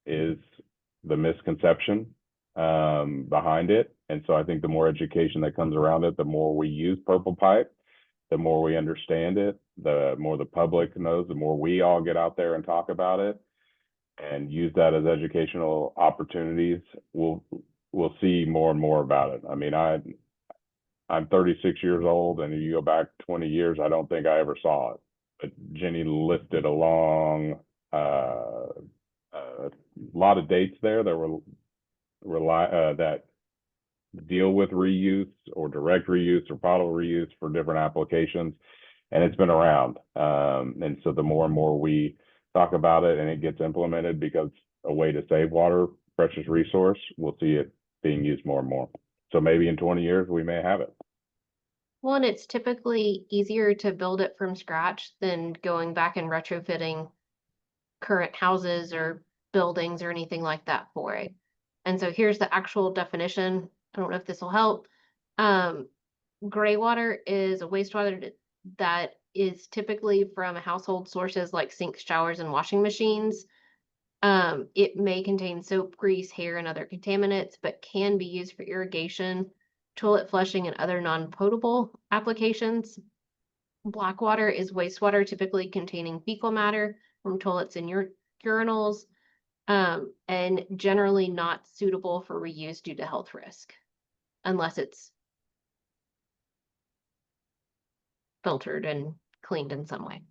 is the misconception behind it. And so I think the more education that comes around it, the more we use purple pipe, the more we understand it, the more the public knows, the more we all get out there and talk about it and use that as educational opportunities, we'll see more and more about it. I mean, I'm 36 years old, and if you go back 20 years, I don't think I ever saw it. But Jenny listed a long lot of dates there that were that deal with reuse or direct reuse or bottle reuse for different applications, and it's been around. And so the more and more we talk about it and it gets implemented because a way to save water, precious resource, we'll see it being used more and more. So maybe in 20 years we may have it. Well, and it's typically easier to build it from scratch than going back and retrofitting current houses or buildings or anything like that for it. And so here's the actual definition. I don't know if this will help. Gray water is a wastewater that is typically from household sources like sinks, showers, and washing machines. It may contain soap, grease, hair, and other contaminants, but can be used for irrigation, toilet flushing, and other non-potable applications. Black water is wastewater typically containing fecal matter from toilets and urinals, and generally not suitable for reuse due to health risk, unless it's filtered and cleaned in some way.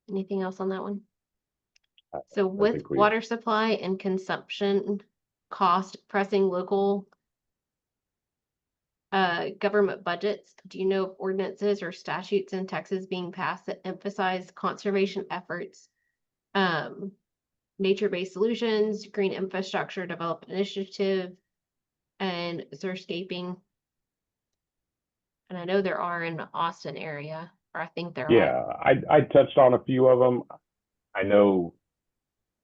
Anything else on that one? So with water supply and consumption cost pressing local government budgets, do you know of ordinances or statutes in Texas being passed that emphasize conservation efforts, nature-based solutions, green infrastructure development initiative, and xeriscaping? And I know there are in the Austin area, or I think there are. Yeah, I touched on a few of them. I know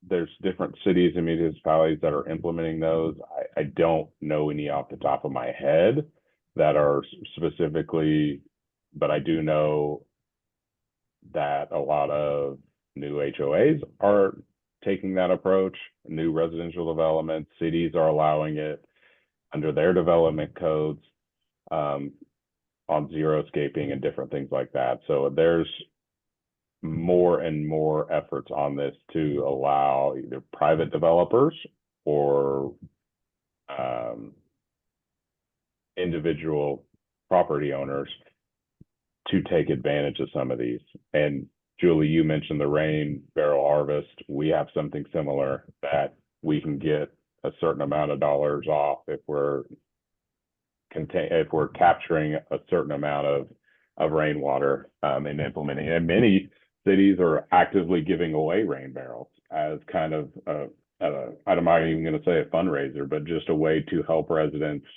there's different cities and municipalities that are implementing those. I don't know any off the top of my head that are specifically, but I do know that a lot of new HOAs are taking that approach. New residential development, cities are allowing it under their development codes on xeriscaping and different things like that. So there's more and more efforts on this to allow either private developers or individual property owners to take advantage of some of these. And Julie, you mentioned the rain barrel harvest. We have something similar that we can get a certain amount of dollars off if we're capturing a certain amount of rainwater and implementing it. And many cities are actively giving away rain barrels as kind of I'm not even going to say a fundraiser, but just a way to help residents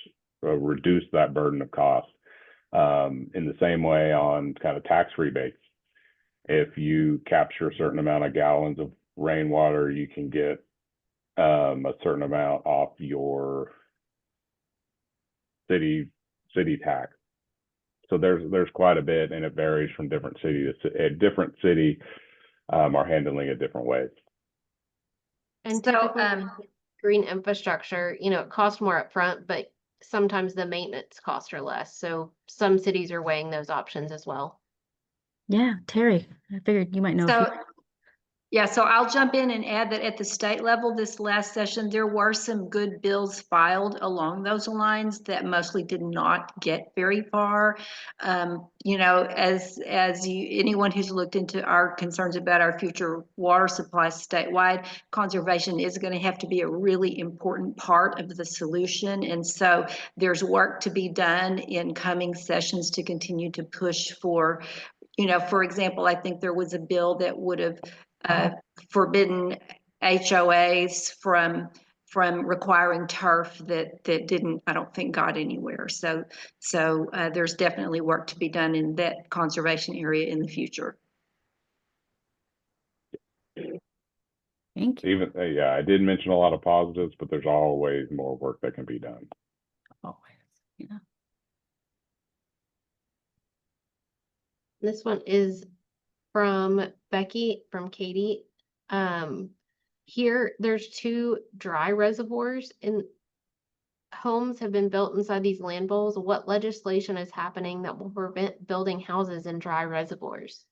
reduce that burden of cost. In the same way on kind of tax rebates, if you capture a certain amount of gallons of rainwater, you can get a certain amount off your city tax. So there's quite a bit, and it varies from different city to different city are handling it different ways. And typically, green infrastructure, it costs more upfront, but sometimes the maintenance costs are less. So some cities are weighing those options as well. Yeah, Terry, I figured you might know. So I'll jump in and add that at the state level, this last session, there were some good bills filed along those lines that mostly did not get very far. As anyone who's looked into our concerns about our future water supply statewide, conservation is going to have to be a really important part of the solution. And so there's work to be done in coming sessions to continue to push for, for example, I think there was a bill that would have forbidden HOAs from requiring turf that didn't, I don't think, got anywhere. So there's definitely work to be done in that conservation area in the future. Thank you. I did mention a lot of positives, but there's always more work that can be done. Always, yeah. This one is from Becky, from Katie. Here, there's 2 dry reservoirs and homes have been built inside these land bowls. What legislation is happening that will prevent building houses in dry reservoirs?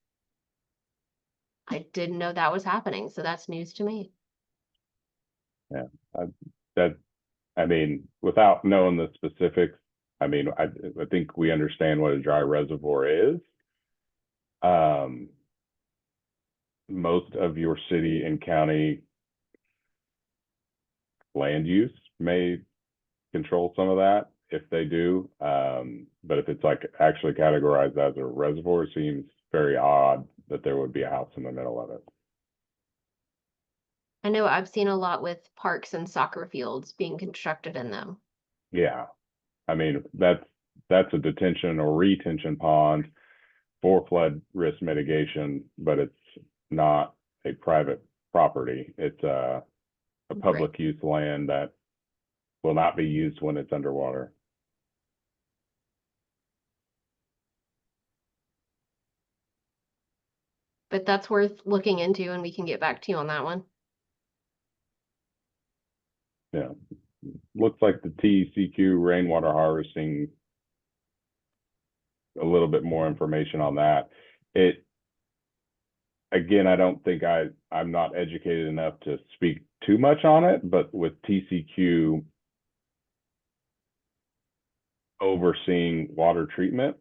I didn't know that was happening, so that's news to me. Yeah, I mean, without knowing the specifics, I mean, I think we understand what a dry reservoir is. Most of your city and county land use may control some of that if they do. But if it's like actually categorized as a reservoir, it seems very odd that there would be a house in the middle of it. I know I've seen a lot with parks and soccer fields being constructed in them. Yeah, I mean, that's a detention or retention pond for flood risk mitigation, but it's not a private property. It's a public use land that will not be used when it's underwater. But that's worth looking into, and we can get back to you on that one. Yeah, looks like the TCQ rainwater harvesting, a little bit more information on that. Again, I don't think I'm not educated enough to speak too much on it, but with TCQ overseeing water treatment,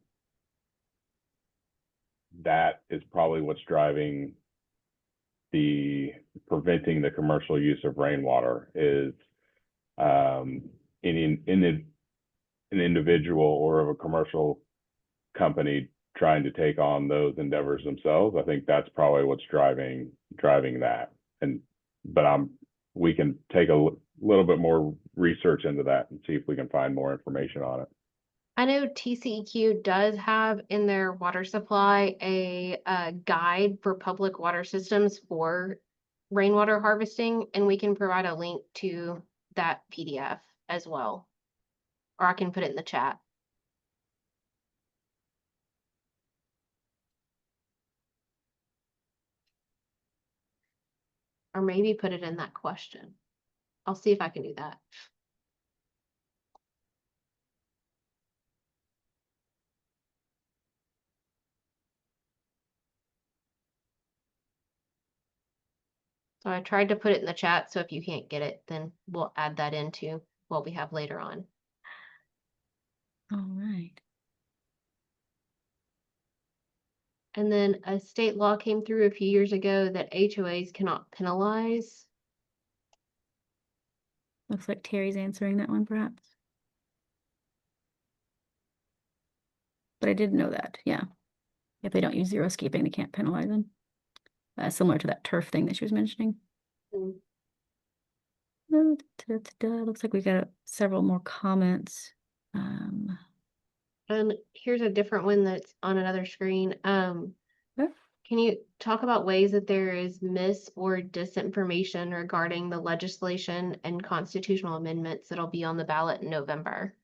that is probably what's driving preventing the commercial use of rainwater is an individual or of a commercial company trying to take on those endeavors themselves. I think that's probably what's driving that. But we can take a little bit more research into that and see if we can find more information on it. I know TCEQ does have in their water supply a guide for public water systems for rainwater harvesting, and we can provide a link to that PDF as well. Or I can put it in the chat. Or maybe put it in that question. I'll see if I can do that. So I tried to put it in the chat, so if you can't get it, then we'll add that into what we have later on. All right. And then a state law came through a few years ago that HOAs cannot penalize. Looks like Terry's answering that one, perhaps. But I did know that, yeah. If they don't use xeriscaping, they can't penalize them. Similar to that turf thing that she was mentioning. Looks like we got several more comments. And here's a different one that's on another screen. Can you talk about ways that there is mis or disinformation regarding the legislation and constitutional amendments that'll be on the ballot in November?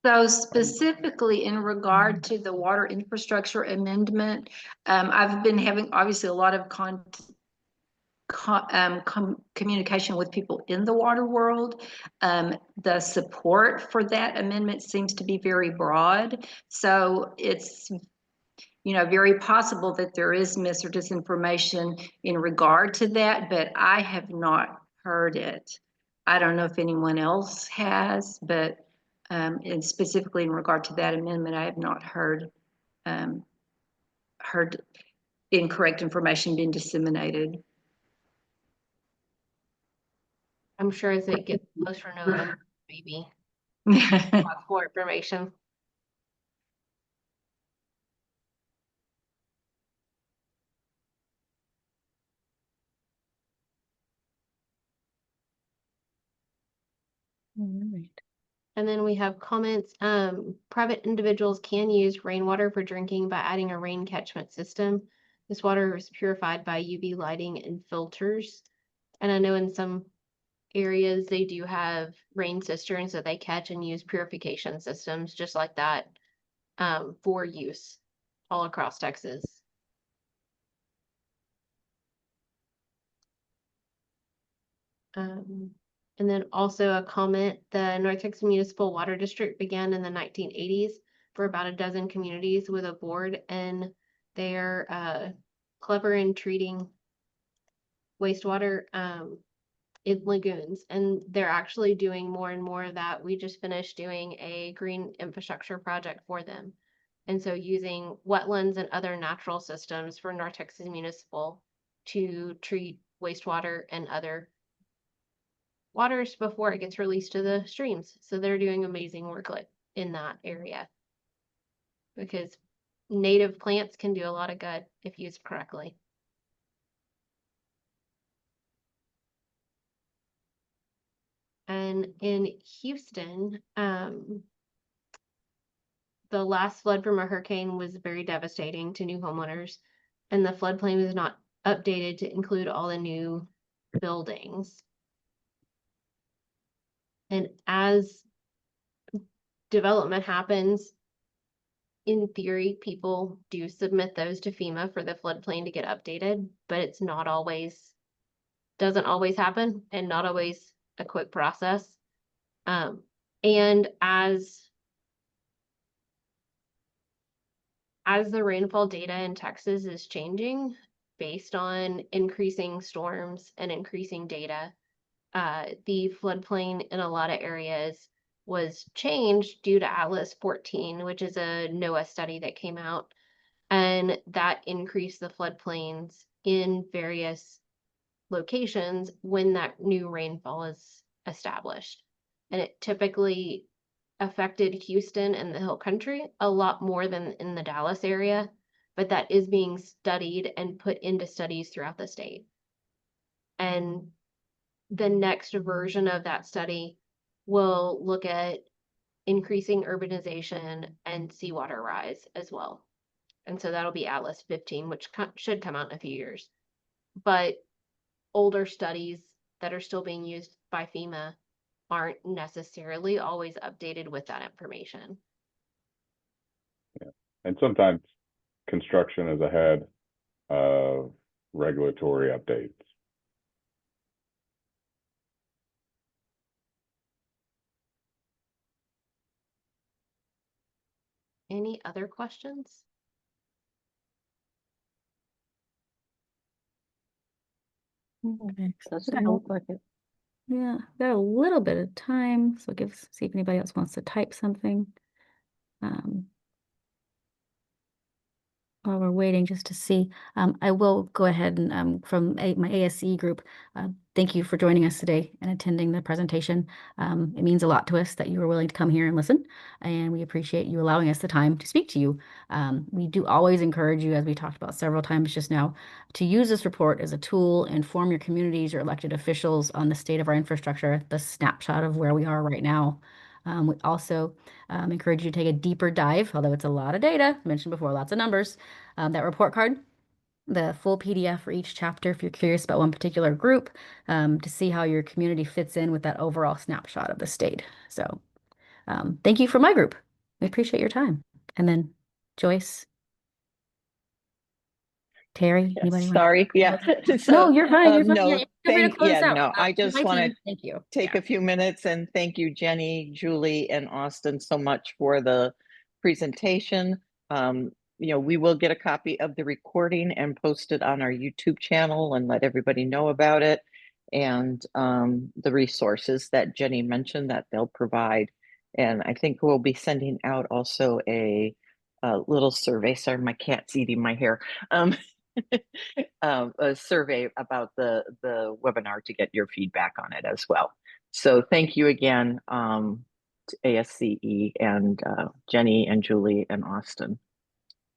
So specifically in regard to the water infrastructure amendment, I've been having obviously a lot of communication with people in the water world. The support for that amendment seems to be very broad. So it's very possible that there is mis or disinformation in regard to that, but I have not heard it. I don't know if anyone else has, but and specifically in regard to that amendment, I have not heard incorrect information being disseminated. I'm sure as it gets closer to November, maybe lots more information. All right. And then we have comments. Private individuals can use rainwater for drinking by adding a rain catchment system. This water is purified by UV lighting and filters. And I know in some areas, they do have rain cisterns that they catch and use purification systems just like that for use all across Texas. And then also a comment, the North Texas Municipal Water District began in the 1980s for about a dozen communities with a board, and they're clever in treating wastewater in lagoons, and they're actually doing more and more of that. We just finished doing a green infrastructure project for them. And so using wetlands and other natural systems for North Texas Municipal to treat wastewater and other waters before it gets released to the streams. So they're doing amazing work in that area because native plants can do a lot of good if used correctly. And in Houston, the last flood from a hurricane was very devastating to new homeowners, and the floodplain was not updated to include all the new buildings. And as development happens, in theory, people do submit those to FEMA for the floodplain to get updated, but it's not always, doesn't always happen, and not always a quick process. And as the rainfall data in Texas is changing based on increasing storms and increasing data, the floodplain in a lot of areas was changed due to Atlas 14, which is a NOAA study that came out, and that increased the floodplains in various locations when that new rainfall is established. And it typically affected Houston and the Hill Country a lot more than in the Dallas area, but that is being studied and put into studies throughout the state. And the next version of that study will look at increasing urbanization and seawater rise as well. And so that'll be Atlas 15, which should come out in a few years. But older studies that are still being used by FEMA aren't necessarily always updated with that information. Yeah. And sometimes construction is ahead of regulatory updates. Any other questions? Okay. Doesn't look like it. Yeah, got a little bit of time, so see if anybody else wants to type something. While we're waiting just to see, I will go ahead and from my ASCE group, thank you for joining us today and attending the presentation. It means a lot to us that you were willing to come here and listen, and we appreciate you allowing us the time to speak to you. We do always encourage you, as we talked about several times just now, to use this report as a tool, inform your communities, your elected officials on the state of our infrastructure, the snapshot of where we are right now. We also encourage you to take a deeper dive, although it's a lot of data, mentioned before, lots of numbers. That report card, the full PDF for each chapter, if you're curious about one particular group, to see how your community fits in with that overall snapshot of the state. So thank you for my group. We appreciate your time. And then Joyce, Terry, Yes, anybody? sorry, yeah. No, you're fine. You're fine. No, Yeah, feel free to close out. no, I just My want team, to thank you. take Yeah. a few minutes and thank you, Jenny, Julie, and Austin so much for the presentation. We will get a copy of the recording and post it on our YouTube channel and let everybody know about it. And the resources that Jenny mentioned that they'll provide. And I think we'll be sending out also a little survey. Sorry, my cat's eating my hair. A survey about the webinar to get your feedback on it as well. So thank you again to ASCE and Jenny and Julie and Austin.